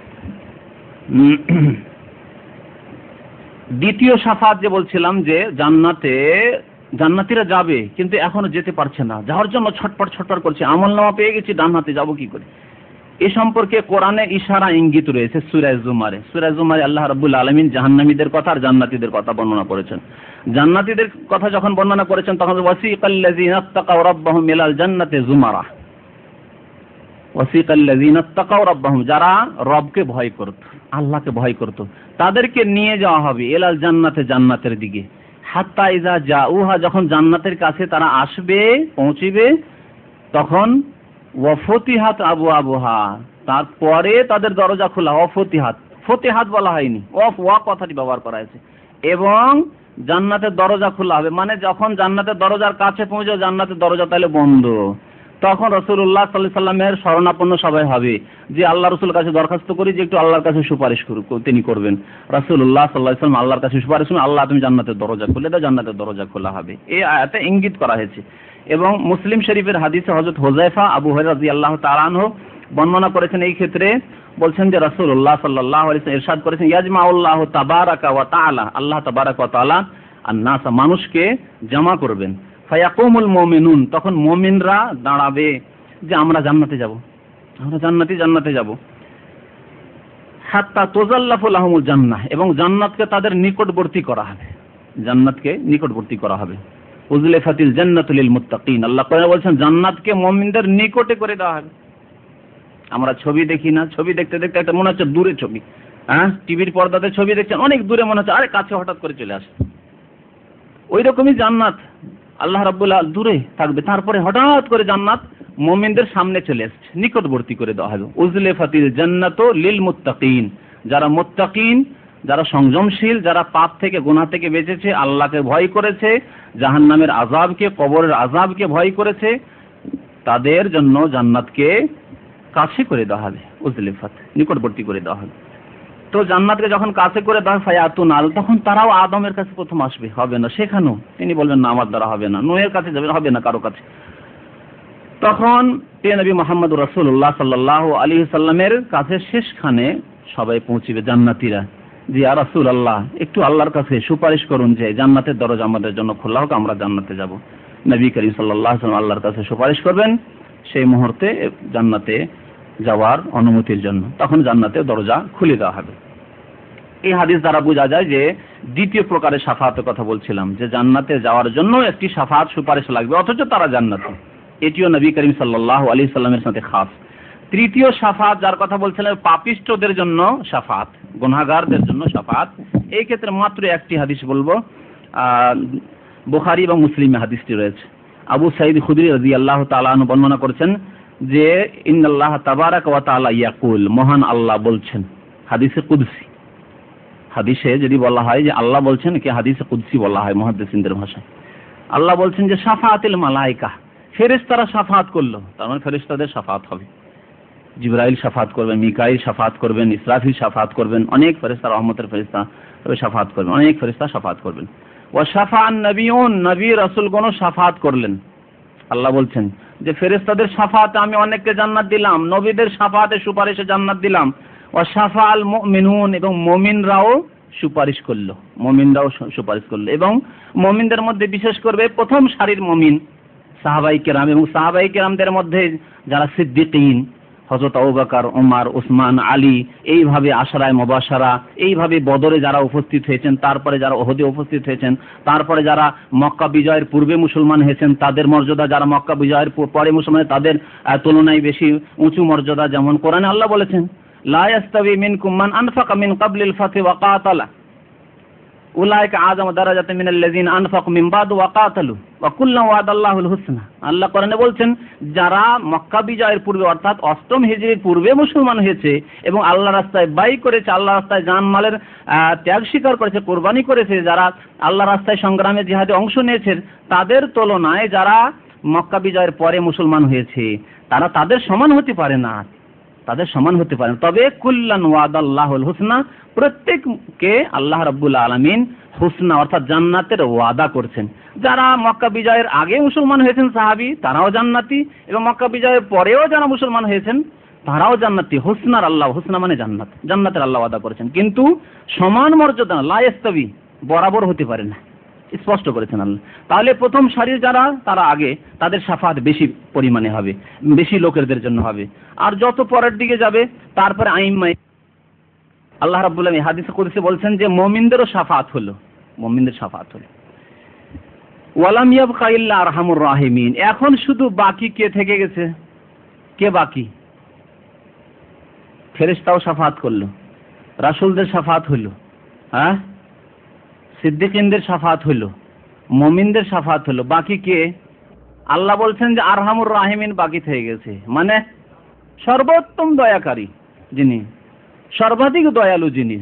দ্বিতীয় শাফাত যে বলছিলাম, যে জান্নাতীরা যাবে কিন্তু এখনো যেতে পারছে না, যাওয়ার জন্য ছটপট করছে, আমলনামা পেয়ে গেছি, ডান হাতে যাবো কি করে। এ সম্পর্কে কোরআনে ইশারা ইঙ্গিত রয়েছে সূরা জুমারে আল্লাহ রাব্বুল আলামিন জাহান্নামীদের কথা আর জান্নাতীদের কথা বর্ণনা করেছেন। জান্নাতীদের কথা যখন বর্ণনা করেছেন তখন ওয়াসিকাল্লাযীনা তাকাউ রাব্বাহুম ইলাল জান্নাতি যুমারা, ওয়াসিকাল্লাযীনা তাকাউ রাব্বাহুম, যারা রবকে ভয় করত, আল্লাহকে ভয় করত, তাদেরকে নিয়ে যাওয়া হবে ইলাল জান্নাতে, জান্নাতের দিকে। হাত্তা ইযা জাউহা, যখন জান্নাতের কাছে তারা আসবে, পৌঁছিবে, তখন ওয়াফতিহাত আবওয়াবুহা, তারপরে তাদের দরজা খোলা। ফতিহাত বলা হয়নি, ওয়া কথাটি ব্যবহার করা হয়েছে। এবং জান্নাতের দরজা খোলা হবে, মানে যখন জান্নাতের দরজার কাছে পৌঁছে, জান্নাতের দরজা তাহলে বন্ধ, তখন রাসূলুল্লাহ সাল্লাল্লাহু আলাইহি ওয়াসাল্লামের শরণাপন্ন সবাই হবে, যে আল্লাহ রাসূলের কাছে দরখাস্ত করি যে একটু আল্লাহর কাছে সুপারিশ তিনি করবেন। রাসূলুল্লাহ সাল্লাল্লাহু আলাইহি ওয়াসাল্লাম আল্লাহর কাছে সুপারিশ করবেন, আল্লাহ তুমি জান্নাতের দরজা খুলে দাও, জান্নাতের দরজা খোলা হবে। এই আয়াতে ইঙ্গিত করা হয়েছে। এবং মুসলিম শরীফের হাদিসে হযরত হুযায়ফা আবু হুরায়রা রাদিয়াল্লাহু তাআলা আনহু বর্ণনা করেছেন। এই ক্ষেত্রে বলছেন যে রাসূলুল্লাহ সাল্লাল্লাহু আলাইহি ওয়াসাল্লাম ইরশাদ করেছেন, ইয়াজমাউল্লাহু তাবারাকা ওয়া তাআলা, আল্লাহ তাবারাকা ওয়া তাআলা আন-নাস, মানুষকে জমা করবেন। ফায়াকুমুল মুমিনুন, তখন মুমিনরা দাঁড়াবে যে আমরা জান্নাতে যাব, আমরা জান্নাতে যাব। হাত্তা তুযাল্লাফু লাহুমুল জান্নাহ, এবং জান্নাতকে তাদের নিকটবর্তী করা হবে, জান্নাতকে নিকটবর্তী করা হবে। উযলিফাতিল জান্নাতু লিল মুত্তাকিন, আল্লাহ কোরআনে বলেছেন জান্নাতকে মুমিনদের নিকটে করে দেওয়া হবে। আমরা ছবি দেখি না, ছবি দেখতে দেখতে একটা মনে হচ্ছে দূরে ছবি, টিভির পর্দাতে ছবি দেখছেন, অনেক দূরে মনে হচ্ছে, আরে কাছে হঠাৎ করে চলে আসে। ওই রকমই জান্নাত, আল্লাহ রাব্বুল আলামিন দূরে থাকবে, তারপরে হঠাৎ করে জান্নাত মুমিনদের সামনে চলে আসছে, নিকটবর্তী করে দেওয়া হবে। উযলিফাতিল জান্নাতু লিল মুত্তাকিন, যারা মুত্তাকিন, যারা সংযমশীল, যারা পাপ থেকে, গুনাহ থেকে বেঁচেছে, আল্লাহকে ভয় করেছে, জাহান্নামের আযাবকে, কবরের আযাবকে ভয় করেছে, তাদের জন্য জান্নাতকে কাছে করে দেওয়া হবে, উযলিফাত, নিকটবর্তী করে দেওয়া হবে। তো জান্নাতকে যখন কাছে করে দেওয়া ফায়াতুন আল, তখন তারাও আদমের কাছে প্রথম আসবে, হবে না সেখানেও, তিনি বলবেন না আমার দ্বারা হবে না, নূহের কাছে যাবেন, হবে না কারো কাছে। তখন নবী মুহাম্মদুর রাসূলুল্লাহ সাল্লাল্লাহু আলাইহি ওয়াসাল্লামের কাছে শেষখানে সবাই পৌঁছিবে, জান্নাতীরা যে ইয়া রাসূলুল্লাহ একটু আল্লাহর কাছে সুপারিশ করুন যে জান্নাতের দরজা আমাদের জন্য খোলা হোক, আমরা জান্নাতে যাব। নবী করিম সাল্লাল্লাহু আলাইহি ওয়াসাল্লাম আল্লাহর কাছে সুপারিশ করবেন সেই মুহূর্তে জান্নাতে যাওয়ার অনুমতির জন্য, তখন জান্নাতের দরজা খুলে দেওয়া হবে। এই হাদিস দ্বারা বোঝা যায় যে দ্বিতীয় প্রকারের শাফাতের কথা বলছিলাম, যে জান্নাতে যাওয়ার জন্য একটি শাফাত সুপারিশ লাগবে, অথচ তারা জান্নাতে। এটিও নবী করিম সাল্লাল্লাহু আলাইহি সাল্লামের সাথে খাস। তৃতীয় শাফাত যার কথা বলছিলেন, পাপিষ্ঠদের জন্য শাফাত, গুনাহগারদের জন্য শাফাত। এই ক্ষেত্রে মাত্র একটি হাদিস বলবো, বুখারী এবং মুসলিমে হাদিসটি রয়েছে। আবু সাঈদ খুদরি রাদিয়াল্লাহু তাআলা আনহু বর্ণনা করেছেন যে ইন্নাল্লাহ তাবারাকা ওয়া তাআলা ইয়াকুল, মহান আল্লাহ বলছেন, হাদিসে কুদসি। হাদিসে যদি বলা হয় যে আল্লাহ বলছেন, কি হাদিসে কুদসি বলা হয় মুহাদ্দিসিনদের ভাষায়। আল্লাহ বলছেন যে শাফাআতুল মালায়েকা, ফেরেশতারা শাফাত করলো, তার মানে ফেরেশতাদের শাফাত হবে। জিবরাইল শাফাত করবেন, মিকাইল শাফাত করবেন, ইসরাফিল শাফাত করবেন, অনেক ফেরেশতা, রহমতের ফেরেশতা তবে শাফাত করবেন, অনেক ফেরেশতা শাফাত করবেন। ওয়া শাফাআন নবিয়ুন, নবী রাসূলগণ শাফাত করলেন। আল্লাহ বলছেন যে ফেরেশতাদের শাফাতে আমি অনেককে জান্নাত দিলাম, নবীদের শাফাতে সুপারিশে জান্নাত দিলাম। ওয়া শাফাআল মুমিনুন, এবং মুমিনরাও সুপারিশ করলো, মুমিনরাও সুপারিশ করলো। এবং মুমিনদের মধ্যে বিশেষ করে প্রথম সারির মুমিন সাহাবায়ে কেরাম, এবং সাহাবায়ে কেরামদের মধ্যে যারা সিদ্দিকীন, হযরত আবু বকর, ওমর, ওসমান, আলী, এইভাবে আশরায়ে মুবাশশারা, এইভাবে বদরে যারা উপস্থিত হয়েছেন, তারপরে যারা উহুদে উপস্থিত হয়েছেন, তারপরে যারা মক্কা বিজয়ের পূর্বে মুসলমান হয়েছেন, তাদের মর্যাদা যারা মক্কা বিজয়ের পরে মুসলমান, তাদের তুলনায় বেশি উঁচু মর্যাদা। যেমন কোরআনে আল্লাহ বলেছেন, লা ইয়াস্তাবি মিনকুম মান আনফাকা মিন ক্বাবলিল ফাতহি ওয়া কাতালা উলাইকা আযামু দারাজাতাম মিনাল্লাযিনা আনফাকু মিন বাদ ওয়া কাতালু ওয়া কুল্লান ওয়াদাল্লাহুল হুসনা। আল্লাহ কোরআনে বলছেন, যারা মক্কা বিজয়ের পূর্বে অর্থাৎ অষ্টম হিজরির পূর্বে মুসলমান হয়েছে এবং আল্লাহর রাস্তায় ব্যয় করেছে, আল্লাহর রাস্তায় জানমালের ত্যাগ স্বীকার করেছে, কুরবানি করেছে, যারা আল্লাহর রাস্তায় সংগ্রামে জিহাদে অংশ নিয়েছে, তাদের তুলনায় যারা মক্কা বিজয়ের পরে মুসলমান হয়েছে তারা তাদের সমান হতে পারে না, তাদের সমান হতে পারে। তবে কুল্লান ওয়াদাল্লাহুল হুসনা, প্রত্যেককে আল্লাহ রাব্বুল আলামিন হুসনা অর্থাৎ জান্নাতের ওয়াদা করছেন। যারা মক্কা বিজয়ের আগে মুসলমান হয়েছেন সাহাবী, তারাও জান্নাতি, এবং মক্কা বিজয়ের পরেও যারা মুসলমান হয়েছেন তারাও জান্নাতি। হুসনার আল্লাহ, হুসনা মানে জান্নাত, জান্নাতের আল্লাহ ওয়াদা করেছেন, কিন্তু সমান মর্যাদা লা ইস্তাবি, বরাবর হতে পারে না, স্পষ্ট করেছেন আল্লাহ। তাহলে প্রথম সারির যারা, তারা আগে, তাদের শাফাত বেশি পরিমাণে হবে, বেশি লোকেদের জন্য হবে। আর যত পরের দিকে যাবে তারপরে আইম্মা, আল্লাহ রাব্বুল আলামিন হাদিসে কুদসি বলছেন যে মুমিনদেরও শাফাত হলো, মুমিনদের শাফাত হলো। ওয়ালাম ইয়াবকা ইল্লা আরহামুর রাহিমিন, এখন শুধু বাকি কে থেকে গেছে? কে বাকি? ফেরেশতাও শাফাত করলো, রাসূলদের শাফাত হলো, হ্যাঁ, সিদ্দিকিনদের শাফাত হলো, মুমিনদের শাফাত হলো, বাকি কে? আল্লাহ বলছেন যে আরহামুর রাহিমিন বাকি থেকে গেছে, মানে সর্বোত্তম দয়াকারী যিনি, সর্বাধিক দয়ালু যিনি,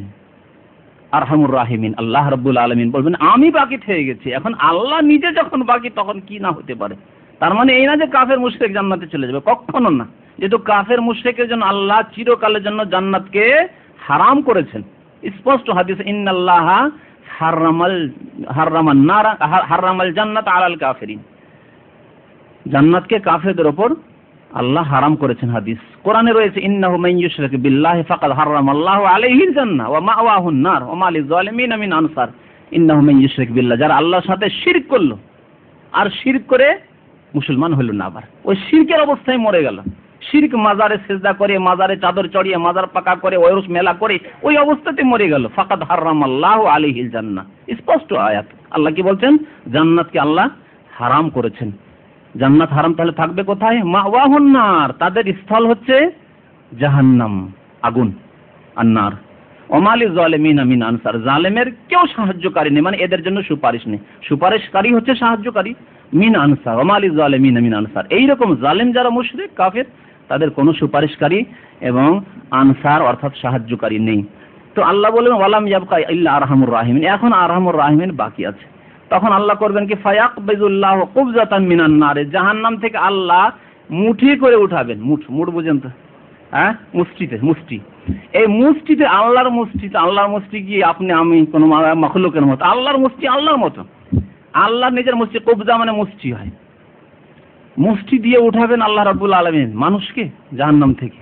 আরহামুর রাহিমিন আল্লাহ রাব্বুল আলামিন বলবেন আমি বাকি থেকে গেছি। এখন আল্লাহ নিজে যখন বাকি, তখন কি না হতে পারে? তার মানে এই না যে কাফের মুশরিক জান্নাতে চলে যাবে, কখনো না। যেহেতু কাফের মুশরিকের জন্য আল্লাহ চিরকালের জন্য জান্নাতকে হারাম করেছেন, স্পষ্ট হাদিস, ইন্নাল্লাহা হারামাল জান্নাত আলাল কাফিরিন, জান্নাতকে কাফেরদের উপর আল্লাহ হারাম করেছেন। হাদিস কোরআনে রয়েছে, ইন্নাহু মান ইউশরিক বিল্লাহি ফাকাদ হারামাল্লাহু আলাইহিল জান্নাহ ওয়া মাওয়াহুন নার ওয়া মা লিয-যালিমিনা মিন আনসার। ইন্নাহু মান ইউশরিক বিল্লাহ, যারা আল্লাহর সাথে শিরক করলো আর শিরক করে মুসলমান হলো না, আবার ওই শিরকের অবস্থায় মরে গেল, শিরক মাজারে সিজদা করে, মাজারে চাদর চড়িয়ে, মাজার পাকা করে, ওরস মেলা করে ওই অবস্থাতে মরে গেল, ফাকাদ হারামাল্লাহু আলাইহিল জান্নাহ। স্পষ্ট আয়াত, আল্লাহ কি বলছেন? জান্নাতকে আল্লাহ হারাম করেছেন। জান্নাত হারাম, তাহলে থাকবে কোথায়? মাওয়াহুন নার, তাদের স্থল হচ্ছে জাহান্নাম, আগুন, আন্নার। ওয়া মা লিয-যালিমিনা মিন আনসার, জালেমের কেউ সাহায্যকারী নেই, মানে এদের জন্য সুপারিশ নেই, সুপারিশকারী হচ্ছে সাহায্যকারী, মিন আনসার, ওয়া মা লিয-যালিমিনা মিন আনসার। এইরকম জালেম যারা মুশরিক কাফের, তাদের কোনো সুপারিশকারী এবং আনসার অর্থাৎ সাহায্যকারী নেই। তো আল্লাহ বললেন ওয়ালাম ইয়াবকা ইল্লা আরহামুর রাহিমিন, এখন আরহামুর রাহিমিন বাকি আছে। তখন আল্লাহ করবেন কি, ফায়াকবিজুল্লাহু কুবজাতান মিনান নার, জাহান্নাম থেকে আল্লাহ মুঠি করে উঠাবেন। মুঠ বুঝেন তো, হ্যাঁ, মুষ্টি। এই মুষ্টিতে, আল্লাহর মুষ্টিতে, আল্লাহর মুষ্টি কি আপনি আমি কোনো মাখলুকের মতো? আল্লাহর মুষ্টি আল্লাহর মতো, আল্লাহর নিজের মুষ্টি। কবজা মানে মুষ্টি হয়, মুষ্টি দিয়ে উঠাবেন আল্লাহ রাব্বুল আলামিন মানুষকে জাহান্নাম থেকে।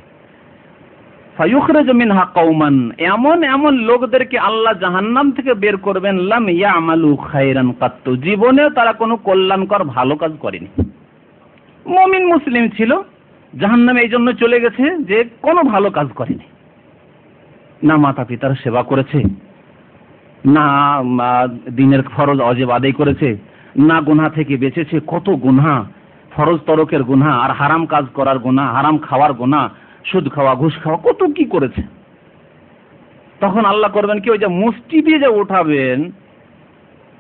ফায়ুখরিজু মিনহা কওমান, এমন এমন লোকদেরকে আল্লাহ জাহান্নাম থেকে বের করবেন, লাম ইয়ামালু খায়রান কাত্তু, জীবনেও তারা কোনো কল্যাণকর ভালো কাজ করেনি। মুমিন মুসলিম ছিল, জাহান্নামে এই জন্য চলে গেছে যে কোনো ভালো কাজ করেনি, না মাতা পিতার সেবা করেছে, না দিনের ফরজ অজেব আদায় করেছে, না গুনাহ থেকে বেঁচেছে। কত গুনাহ, ফরজ তরকের গুনাহ, আর হারাম কাজ করার গুনাহ, হারাম খাওয়ার গুনাহ, সুদ খাওয়া, ঘুষ খাওয়া, কত কি করেছে। তখন আল্লাহ করবেন কি, ওই যে মুষ্টি দিয়ে যে উঠাবেন,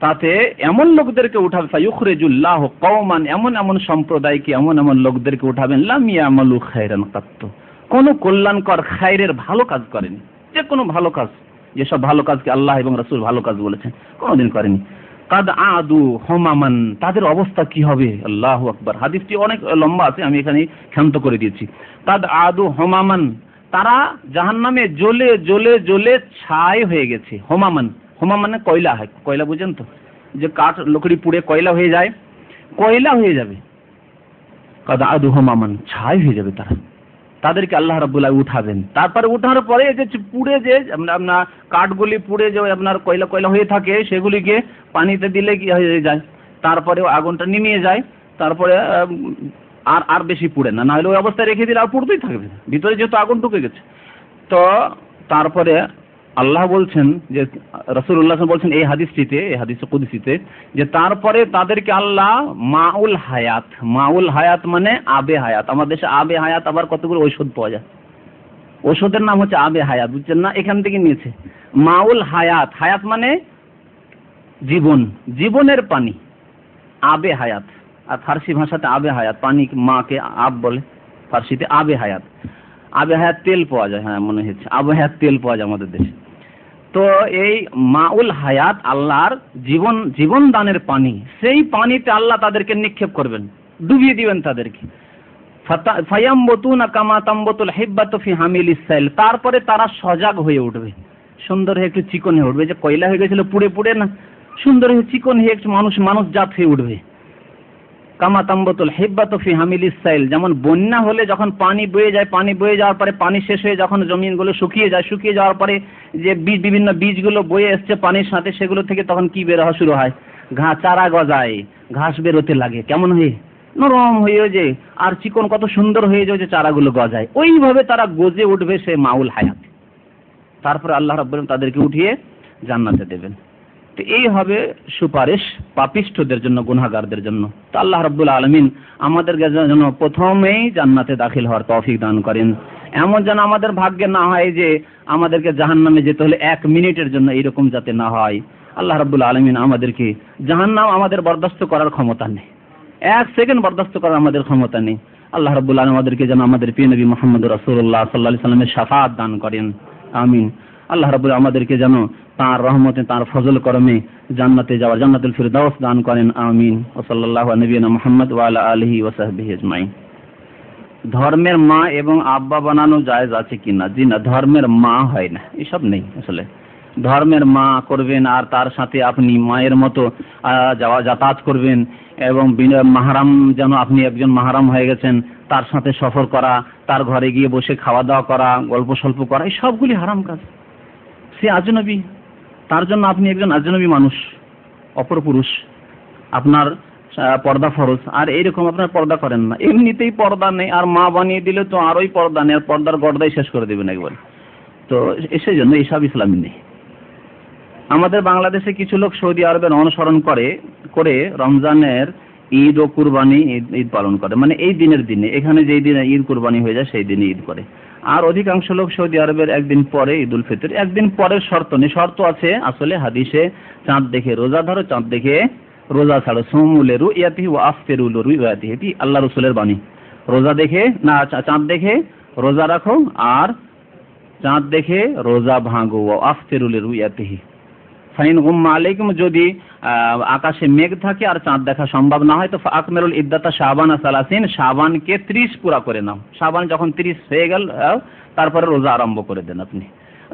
তাতে এমন লোকদেরকে উঠাবে, ফায়ুখরিজুল্লাহু কওমান, এমন এমন সম্প্রদায়কে, এমন এমন লোকদেরকে উঠাবেন, লাম ইয়ামালু খায়রান কাত্তু, কোন কল্যাণকর খায়রের ভালো কাজ করেনি। যে কোনো ভালো কাজ, যেসব ভালো কাজকে আল্লাহ এবং রাসূল ভালো কাজ বলেছেন, কোনোদিন করেনি। কাদ আদু হুমামান, তাদের অবস্থা কি হবে? আল্লাহু আকবার। হাদিসটি অনেক লম্বা আছে, আমি এখানে ক্ষান্ত করে দিয়েছি। কাদ আদু হুমামান, তারা জাহান্নামে জ্বলে জ্বলে জ্বলে ছাই হয়ে গেছে। হুমামান, হুমাম মানে কয়লা হয়, কয়লা বুঝেন তো, যে কাঠ লকড়ি পুড়ে কয়লা হয়ে যায়, কয়লা হয়ে যাবে। কাদ আদু হুমামান, ছাই হয়ে যাবে তারা। তাদেরকে আল্লাহ রাব্বুল আলামিন উঠাবেন। তারপরে উঠার পরে যে পুড়ে যে আপনার কাঠগুলি পুড়ে যে আপনার কয়লা কয়লা হয়ে থাকে, সেগুলিকে পানিতে দিলে কি হয়ে যায়, তারপরে আগুনটা নিমিয়ে যায়, তারপরে আর বেশি পুড়ে না, নাহলে ওই অবস্থায় রেখে দিলে আর পুড়তেই থাকবে, ভিতরে যেহেতু আগুন ঢুকে গেছে। তো তারপরে আল্লাহ বলছেন, যে রাসূলুল্লাহ বলছেন এই হাদিসটিতে, এই হাদিসে কুদসিতে, যে তারপরে তাদেরকে আল্লাহ মাউল হায়াত, মাউল হায়াত মানে আবে হায়াত। আমাদের দেশে আবে হায়াত আবার কতগুলো ঔষধ পাওয়া যায়, ঔষধের নাম হচ্ছে আবে হায়াত, বুঝছেন না, এখান থেকে নিয়েছে। মাউল হায়াত, হায়াত মানে জীবন, জীবনের পানি, আবে হায়াত। আর ফার্সি ভাষাতে আবে হায়াত, পানি মাকে আব বলে, ফার্সিতে আবে হায়াত। আবে হায়াত তেল পাওয়া যায়, হ্যাঁ মনে হচ্ছে আবে হায়াত তেল পাওয়া যায় আমাদের দেশে। তো এই মাউল হায়াত আল্লাহর জীবন, জীবন দানের পানি, সেই পানিতে আল্লাহ তাদেরকে নিক্ষেপ করবেন, ডুবিয়ে দিবেন তাদেরকে। ফায়ামবুতুনা কামা তামবুতুল হিব্বাতু ফি হামিলিস সাইল, তারপরে তারা সজাগ হয়ে উঠবে, সুন্দর হয়ে একটু চিকন হয়ে উঠবে। যে কয়লা হয়ে গেছিল পুড়ে পুড়ে, না, সুন্দর হয়ে চিকন হয়ে একটু মানুষ জাত হয়ে উঠবে। কামা তামবুতুল হিব্বাতু ফি হামিলিস সাইল, যেমন বন্যা হলে যখন পানি বয়ে যায়, পানি বয়ে যাওয়ার পরে পানি শেষ হয়ে যখন জমিনগুলো শুকিয়ে যায়, শুকিয়ে যাওয়ার পরে যে বিভিন্ন বীজগুলো বয়ে এসছে পানির সাথে, সেগুলো থেকে তখন কি বের হওয়া শুরু হয়, চারা গজায়, ঘাস বেরোতে লাগে, কেমন হয়ে, নরম হয়ে যে, আর চিকন কত সুন্দর হয়ে যায় যে চারাগুলো গজায়, ওইভাবে তারা গজে উঠবে সে মাউল হায়াত। তারপরে আল্লাহ রাব্বুল আলামিন তাদেরকে উঠিয়ে জান্নাতে দেবেন। তো এই হবে সুপারিশ পাপিষ্ঠদের জন্য, গুনাহগারদের জন্য। তো আল্লাহ রাব্বুল আলামিন আমাদের জন্য প্রথমেই জান্নাতে দাখিল হওয়ার তৌফিক দান করেন। এমন যেন আমাদের ভাগ্যে না হয় যে আমাদেরকে জাহান্নামে যেতে হলে 1 মিনিটের জন্য, এইরকম যাতে না হয়। আল্লাহ রাব্বুল আলামিন আমাদেরকে, জাহান্নাম আমাদের বরদাস্ত করার ক্ষমতা নেই, 1 সেকেন্ড বরদাস্ত করার আমাদের ক্ষমতা নেই। আল্লাহ রাব্বুল আলামিন আমাদেরকে যেন আমাদের প্রিয় নবী মুহাম্মদ রাসূলুল্লাহ সাল্লাল্লাহু আলাইহি ওয়াসাল্লামের শাফাআত দান করেন, আমিন। আল্লাহ রাব্বুল আমাদেরকে যেন তার রহমতে, তার ফজল করমে জান্নাতে যাওয়ার, জান্নাতুল ফিরদাউস দান করেন, আমিন। ওয়া সাল্লাল্লাহু আলা নবিয়িনা মুহাম্মদ ওয়া আলা আলিহি ওয়া সাহবিহি আজমাইন। ধর্মের মা এবং আব্বা বানানো জায়েজ আছে কিনা? জি না, ধর্মের মা হয় না, এসব নেই আসলে। ধর্মের মা করবেন আর তার সাথে আপনি মায়ের মতো যাতায়াত করবেন, এবং মাহরাম, যেন আপনি একজন মাহরাম হয়ে গেছেন, তার সাথে সফর করা, তার ঘরে গিয়ে বসে খাওয়া দাওয়া করা, গল্প স্বল্প করা, এই সবগুলি হারাম কাজ। সে আজনবী, তার জন্য আপনি একজন আজনবী মানুষ, অপরপুরুষ, আপনার পর্দা ফরজ, আর এইরকম আপনার পর্দা করেন না, এমনিতেই পর্দা নেই, আর মা বানিয়ে দিলে তো আরোই পর্দা নেই, আর পর্দার গর্দাই শেষ করে দেবেন একবার। তো সেই জন্য এইসব ইসলামী নেই। আমাদের বাংলাদেশে কিছু লোক সৌদি আরবের অনুসরণ করে রমজানের ঈদ ও কুরবানি ঈদ পালন করে, মানে এই দিনের দিনে, এখানে যেই দিনে ঈদ কুরবানি হয়ে যায় সেই দিনে ঈদ করে। আর অধিকাংশ লোক সৌদি আরবের একদিন পরে ঈদুল ফিতর, একদিন পরের শর্ত নেই, শর্ত আছে আসলে হাদিসে, চাঁদ দেখে রোজা ধরো, চাঁদ দেখে রোজা ছাড়ো, সুমুলে রুইয়াতিহি ওয়া আফতিরু লিরুইয়াতিহি, এটি আল্লাহ রাসূলের বাণী। রোজা দেখে না, চাঁদ দেখে রোজা রাখো, আর চাঁদ দেখে রোজা ভাঙো, ওয়া আফতিরু লিরুইয়াতিহি। ফাইন গুম্মা আলাইকুম, যদি আকাশে মেঘ থাকে আর চাঁদ দেখা সম্ভব না হয়, তো আকমিলুল ইদ্দাতা শাবানা 30, শাবানকে 30 পুরা করে নাও। শাবান যখন 30 হয়ে গেল, তারপরে রোজা আরম্ভ করে দেন আপনি।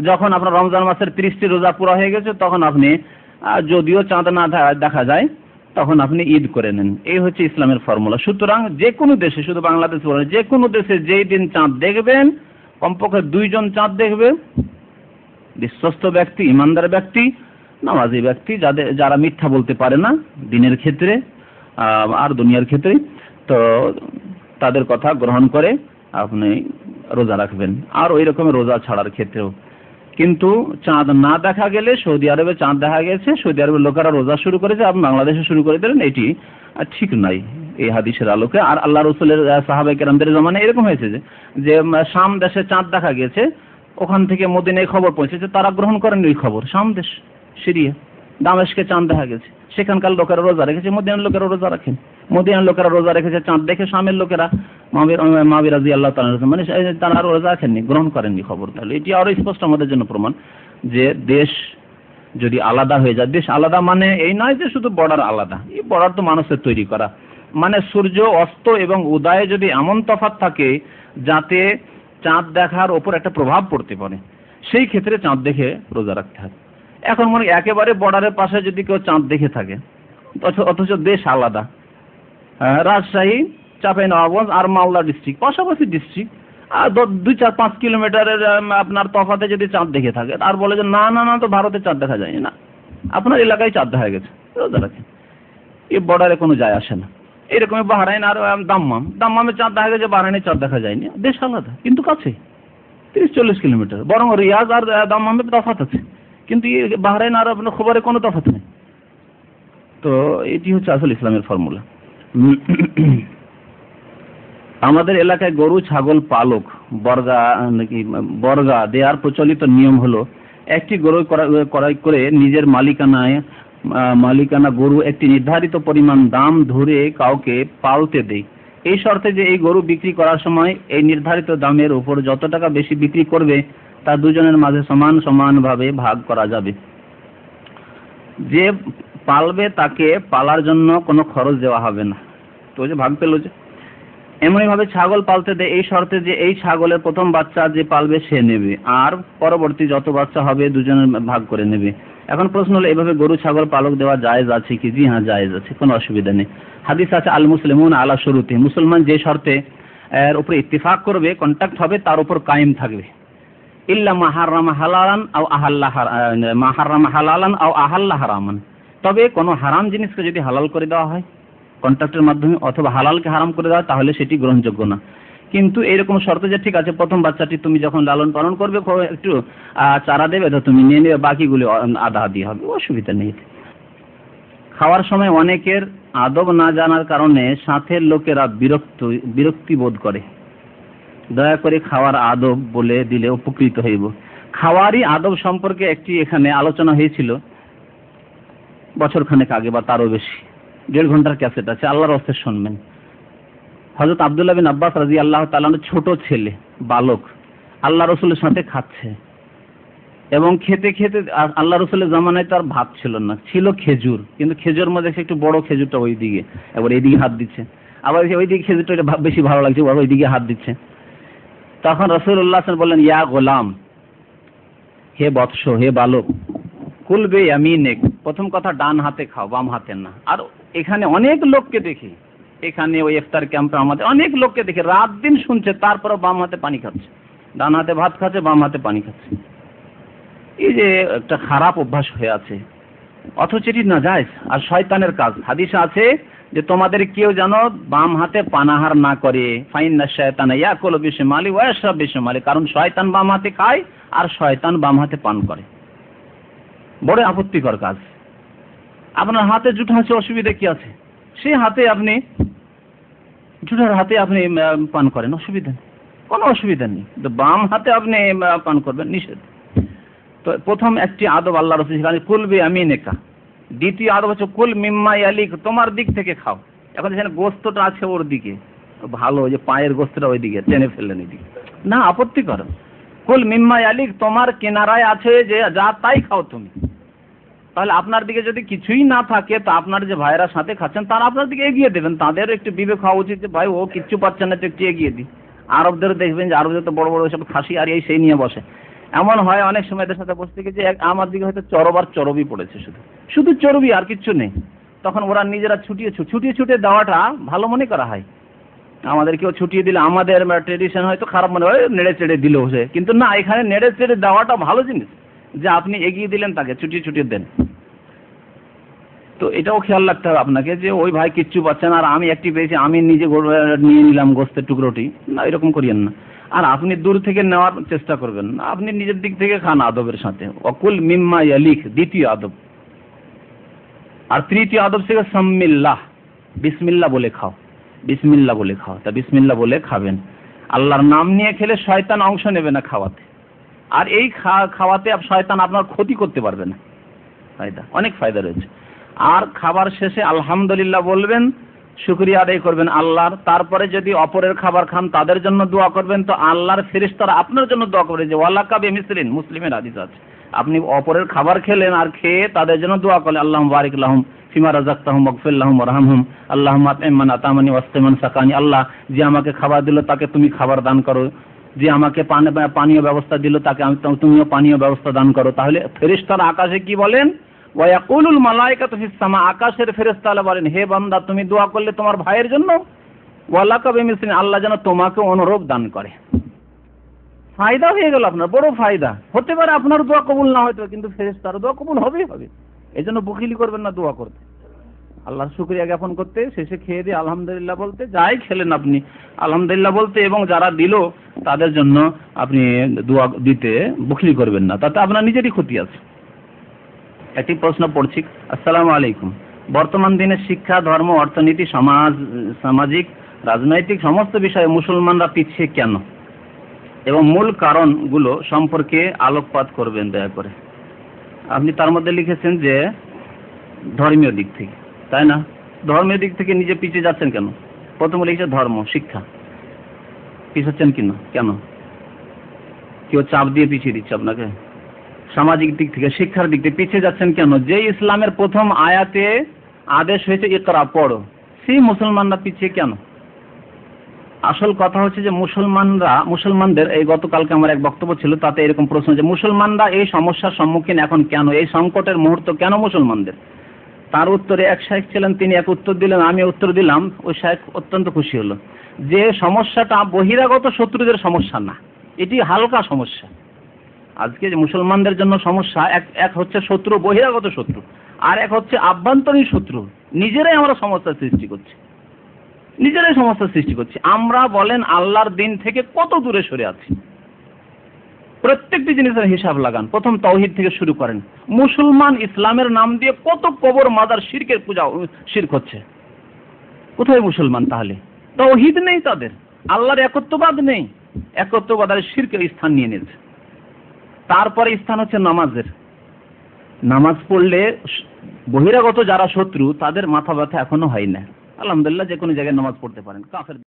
যখন আপনার রমজান মাসের 30টি রোজা পুরা হয়ে গেছে, তখন আপনি যদিও চাঁদ না দেখা যায়, তখন আপনি ঈদ করে নেন। এই হচ্ছে ইসলামের ফর্মুলা। সুতরাং যে কোনো দেশে, শুধু বাংলাদেশ বলে, যে কোনো দেশে যেই দিন চাঁদ দেখবেন কমপক্ষে 2 জন চাঁদ দেখবে, বিশ্বস্ত ব্যক্তি, ইমানদার ব্যক্তি, নামাজি ব্যক্তি, যারা মিথ্যা বলতে পারে না দিনের ক্ষেত্রে আর দুনিয়ার ক্ষেত্রে, তো তাদের কথা গ্রহণ করে আপনি রোজা রাখবেন। আর ওই রকম রোজা ছাড়ার ক্ষেত্রেও কিন্তু চাঁদ না দেখা গেলে, সৌদি আরবে চাঁদ দেখা গেছে, সৌদি আরবের লোকেরা রোজা শুরু করেছে, আপনি বাংলাদেশে শুরু করে দিলেন, এটি ঠিক নাই এই হাদিসের আলোকে। আর আল্লাহ রসুলের সাহাবায়ে কেরামদের জমানায় এরকম হয়েছে যে শাম দেশে চাঁদ দেখা গেছে, ওখান থেকে মদিনায় খবর পৌঁছেছে, তারা গ্রহণ করেন ওই খবর। শাম দেশ, সিরিয়া, দামেস্কে চাঁদ দেখা গেছে, সেখানকার লোকেরা রোজা রেখেছে, মদিনার লোকেরা রোজা রাখেন, মদিনার লোকেরা রোজা রেখেছে চাঁদ দেখে, শামের লোকেরা মাবির রাদিয়াল্লাহু তাআলা মানে তারা রোজা রাখেননি, গ্রহণ করেননি খবর। তাহলে এটি আরো স্পষ্ট আমাদের জন্য প্রমাণ যে দেশ যদি আলাদা হয়ে যায়, দেশ আলাদা মানে এই নয় যে শুধু বর্ডার আলাদা, এই বর্ডার তো মানুষের তৈরি করা, মানে সূর্য অস্ত এবং উদয়ে যদি এমন তফাৎ থাকে যাতে চাঁদ দেখার ওপর একটা প্রভাব পড়তে পারে, সেই ক্ষেত্রে চাঁদ দেখে রোজা রাখতে হবে। এখন মনে একেবারে বর্ডারের পাশে যদি কেউ চাঁদ দেখে থাকে, অথচ দেশ আলাদা, রাজশাহী, চাঁপাইনবাবগঞ্জ আর মালদা ডিস্ট্রিক্ট পাশাপাশি ডিস্ট্রিক্ট, আর 2-4-5 কিলোমিটারের আপনার তফাতে যদি চাঁদ দেখে থাকে, আর বলে যে না না না তো ভারতে চাঁদ দেখা যায়নি, না আপনার এলাকায় চাঁদ দেখা গেছে, রোজা রাখেন, এই বর্ডারে কোনো যায় আসে না। এরকমই বাহরাইন আর দাম্মামে চাঁদ দেখা গেছে, বাহরাইনে চাঁদ দেখা যায়নি, দেশ আলাদা কিন্তু কাছে 30-40 কিলোমিটার, বরং রিয়াজ আর দাম্মামে তফাৎ আছে, কিন্তু বাহরাইন আর আপনার খবরে কোনো তফাৎ নেই। তো এটি হচ্ছে আসল ইসলামের ফর্মুলা। আমাদের এলাকায় গরু ছাগল পালক বর্গা দেওয়ার প্রচলিত নিয়ম হলো, একটি গরু ক্রয় করে নিজের মালিকানা গরু একটি নির্ধারিত পরিমাণ দাম ধরে কাউকে পালতে দেয়, এই শর্তে যে এই গরু বিক্রি করার সময় এই নির্ধারিত দামের উপর যত টাকা বেশি বিক্রি করবে তা দুজনের মাঝে সমান সমানভাবে ভাগ করা যাবে। যে পালবে তাকে পালার জন্য কোনো খরচ দেওয়া হবে না। তো যে ভাগ পেল, যে এমনইভাবে ছাগল পালতে দেয় এই শর্তে যে এই ছাগলের প্রথম বাচ্চা যে পালবে সে নেবে, আর পরবর্তী যত বাচ্চা হবে দুজনের ভাগ করে নেবে। এখন প্রশ্ন হলো, এভাবে গরু ছাগল পালক দেওয়া জায়েজ আছে কি? জি হ্যাঁ, জায়েজ আছে, কোনো অসুবিধা নেই। হাদিস আছে, আল মুসলিমুন আলা শুরুতি, মুসলমান যে শর্তে এর উপরে ইত্তিফাক করবে, কন্ট্যাক্ট হবে, তার উপর কায়েম থাকবে। ইল্লা মা হারামা হালালান আও আহাল্লা হারামান, তবে কোনো হারাম জিনিসকে যদি হালাল করে দেওয়া হয় কন্ট্রাক্টের মাধ্যমে, অথবা হালালকে হারাম করে দেওয়া, তাহলে সেটি গ্রহণযোগ্য না। কিন্তু এরকম শর্ত যে ঠিক আছে, প্রথম বাচ্চাটি তুমি যখন লালন পালন করবে একটু চারা দেবে, তো তুমি নিয়ে নেবে, বাকিগুলি আধা আধি হবে, অসুবিধা নেই। খাওয়ার সময় অনেকের আদব না জানার কারণে সাথের লোকেরা বিরক্তি বোধ করে, দয়া করে খাওয়ার আদব বলে দিলে উপকৃত হইব। খাওয়ারই আদব সম্পর্কে একটি এখানে আলোচনা হয়েছিল বছরখানেক আগে বা তারও বেশি, 1.5 ঘন্টার ক্যাসেট আছে, আল্লাহর রাস্তে শুনবেন। হযরত আব্দুল্লাহ বিন আব্বাস রাদিয়াল্লাহু তাআলা ছোট ছেলে, বালক, আল্লাহ রসুলের সাথে খাচ্ছে, এবং খেতে খেতে, আল্লাহ রসুলের জামানায় তার ভাত ছিল না, ছিল খেজুর, কিন্তু খেজুর মধ্যে একটু বড় খেজুরটা ওই দিকে, এবার এইদিকে হাত দিচ্ছে, আবার ওই দিকে খেজুরটা বেশি ভালো লাগছে, ওই দিকে হাত দিচ্ছে। তখন রাসূলুল্লাহ বললেন, ইয়া গোলাম, হে বৎস, হে বালক, কুল বে ইয়ামিনিক, প্রথম কথা ডান হাতে খাও, বাম হাতে না। আর এখানে অনেক লোককে দেখি, এখানে ওই ইফতার ক্যাম্পে আমাদের অনেক লোককে দেখি রাত দিন শুনছে, তারপরে বাম হাতে পানি খাচ্ছে, ডান হাতে ভাত খাচ্ছে, বাম হাতে পানি খাচ্ছে। এই যে একটা খারাপ অভ্যাস হয়ে আছে, অথচ এটি নাজায়েজ আর শয়তানের কাজ। হাদিসে আছে যে তোমাদের কেউ যেন বাম হাতে পানাহার না করে, ফাইন্না শায়তানা ইয়াকুলু বিশিমালি ওয়া ইয়াশরাবু বিশিমালি, কারণ শয়তান বাম হাতে খায় আর শয়তান বাম হাতে পান করে। বড় আপত্তিকর কাজ। আপনার হাতে জুট আছে, অসুবিধা কি আছে? সেই হাতে আপনি জুটার হাতে আপনি পান করেন, অসুবিধা নেই, কোনো অসুবিধা নেই। তো বাম হাতে আপনি পান করবেন, নিষেধ। তো প্রথম একটি আদব আল্লাহ রাসূল শিখালেন, কুল বিয়ামিনিকা। দ্বিতীয় আদব হচ্ছে কুল মিম্মা ইয়ালিক, তোমার দিক থেকে খাও। এখন যেখানে গোস্তটা আছে ওর দিকে, ভালো যে পায়ের গোস্তটা ওই দিকে টেনে ফেললেন, এই দিকে না, আপত্তিকর। কুল মিম্মা ইয়ালিক, তোমার কিনারায় আছে যে যা তাই খাও তুমি। তাহলে আপনার দিকে যদি কিছুই না থাকে, তো আপনার যে ভাইরা সাথে খাচ্ছেন তারা আপনার দিকে এগিয়ে দেবেন, তাদের একটু বিবেক হওয়া উচিত যে ভাই ও কিচ্ছু পাচ্ছে না, তো একটু এগিয়ে দিই। আরবদের দেখবেন যে আরবদের তো বড় বড় সব খাসি আর এই সেই নিয়ে বসে, এমন হয় অনেক সময় এদের সাথে বসে থেকে যে আমার দিকে হয়তো চরবি পড়েছে, শুধু চর্বি আর কিচ্ছু নেই। তখন ওরা নিজেরা ছুটিয়ে ছুটিয়ে দেওয়াটা ভালো মনে করা হয়, আমাদের কেউ ছুটিয়ে দিলে আমাদের ট্রেডিশন হয়তো খারাপ মনে হয়, নেড়ে চেড়ে দিল সে, কিন্তু না, এখানে নেড়ে চেড়ে দেওয়াটা ভালো জিনিস, যে আপনি এগিয়ে দিলেন তাকে, ছুটিয়ে দেন। তো এটাও খেয়াল রাখতে হবে আপনাকে, যে ওই ভাই কিচ্ছু পাচ্ছেন আর আমি একটি পেয়েছি, আমি নিজে নিয়ে নিলাম গোস্তের টুকরোটি, না এরকম করিয়েন না। আর আপনি দূর থেকে নেওয়ার চেষ্টা করবেন না, আপনি নিজের দিক থেকে খান আদবের সাথে। অকুল মিম্মা ইয়ালিক, দ্বিতীয় আদব। আর তৃতীয় আদব থেকে সাম্মিল্লাহ, বিসমিল্লাহ বলে খাও, বিসমিল্লাহ বলে খাও। তা বিসমিল্লাহ বলে খাবেন। আল্লাহর নাম নিয়ে খেলে শয়তান অংশ নেবে না খাওয়াতে, আর এই খাওয়াতে শয়তান আপনার ক্ষতি করতে পারবে না। ফায়দা, অনেক ফায়দা রয়েছে। আর খাবার শেষে আলহামদুলিল্লাহ বলবেন, শুকরিয়া আদায় করবেন আল্লাহর। তারপরে যদি অপরের খাবার খান তাদের জন্য দোয়া করবেন, তো আল্লাহর ফেরেশতারা আপনার জন্য দোয়া করে, যে ওয়ালাকা বিমিসলিন, মুসলিমের হাদিস আছে। আপনি অপরের খাবার খেলেন আর খেয়ে তাদের জন্য দোয়া করলেন, আল্লাহুম্মা বারিক লাহুম ফিমা রাযাকতাহুম ওয়াগফির লাহুম ওয়ারহামহুম, আল্লাহুম্মা আত'ইমান আতামানি ওয়াসকিমান সাকানি। আল্লাহ, যে আমাকে খাবার দিল তাকে তুমি খাবার দান করো, যে আমাকে পানীয় ব্যবস্থা দিল তাকে তুমিও পানীয় ব্যবস্থা দান করো। তাহলে ফেরেশতারা আকাশে কি বলেন? ওয়ায়াকুলুল মালায়েকাতু ফিস সামা, আকাশের ফেরেশতারা বলেন, হে বান্দা তুমি দোয়া করলে তোমার ভাইয়ের জন্য, ওয়ালাকা বিমিসলিন, আল্লাহ যেন তোমাকে অনুরূপ দান করে। ফায়দা হয়ে গেল আপনার, বড় ফায়দা। হতে পারে আপনার দোয়া কবুল না হয়তো, কিন্তু ফেরেশতার দোয়া কবুল হবেই হবে। এজন্য বখিলি করবেন না দোয়া করতে, আল্লাহর শুকরিয়া জ্ঞাপন করতে, শেষে খেয়ে দিয়ে আলহামদুলিল্লাহ বলতে, যাই খেলেন আপনি আলহামদুলিল্লাহ বলতে, এবং যারা দিল তাদের জন্য আপনি দোয়া দিতে বখিলি করবেন না, তাতে আপনার নিজেরই ক্ষতি আছে। একটি প্রশ্ন পড়ছি। আসসালামু আলাইকুম। বর্তমান দিনে শিক্ষা, ধর্ম, অর্থনীতি, সামাজিক, রাজনৈতিক সমস্ত বিষয়ে মুসলমানরা পিছিয়ে কেন, এবং মূল কারণগুলো সম্পর্কে আলোকপাত করবেন দয়া করে। আপনি তার মধ্যে লিখেছেন যে ধর্মীয় দিক থেকে, তাই না? ধর্মীয় দিক থেকে নিজে পিছিয়ে যাচ্ছেন কেন? প্রথমে লিখেছে ধর্ম, শিক্ষা, পিছাচ্ছেন কিনা কেন? কেউ চাপ দিয়ে পিছিয়ে দিচ্ছে আপনাকে? সামাজিক দিক থেকে, শিক্ষার দিক থেকে পিছিয়ে যাচ্ছেন কেন? যে ইসলামের প্রথম আয়াতে আদেশ হয়েছে ইকরা, পড়ো, সেই মুসলমানরা পিছিয়ে কেন? আসল কথা হচ্ছে যে মুসলমানদের এই গতকালকে আমার এক বক্তব্য ছিল, তাতে এরকম প্রশ্ন যে মুসলমানরা এই সমস্যার সম্মুখীন এখন কেন, এই সংকটের মুহূর্ত কেন মুসলমানদের? তার উত্তরে এক শাইখ ছিলেন, তিনি এক উত্তর দিলেন, আমি উত্তর দিলাম। ওই শাইখ অত্যন্ত খুশি হলো যে সমস্যাটা বহিরাগত শত্রুদের সমস্যা না, এটি হালকা সমস্যা। আজকে যে মুসলমানদের জন্য সমস্যা, এক হচ্ছে শত্রু, বহিরাগত শত্রু, আর এক হচ্ছে আভ্যন্তরীণ শত্রু। নিজেরাই আমরা সমস্যার সৃষ্টি করছি, নিজেরাই সমস্যার সৃষ্টি করছি। আমরা বলেন আল্লাহর দিন থেকে কত দূরে সরে আছি। প্রত্যেকটি জিনিসের হিসাব লাগান, প্রথম তাওহীদ থেকে শুরু করেন। মুসলমান ইসলামের নাম দিয়ে কত কবর, মাজার, শিরকের পূজা, শিরক হচ্ছে। কোথায় মুসলমান তাহলে? তাওহীদ নেই তাদের, আল্লাহর একত্ববাদ নেই, একত্ববাদের শিরকের স্থান নিয়ে নিয়েছে। তারপরে স্থান হচ্ছে নামাজের। নামাজ পড়লে বহিরাগত যারা শত্রু তাদের মাথা ব্যথা এখনো হয় না। আলহামদুলিল্লাহ, যে কোনো জায়গায় নামাজ পড়তে পারেন। কাফের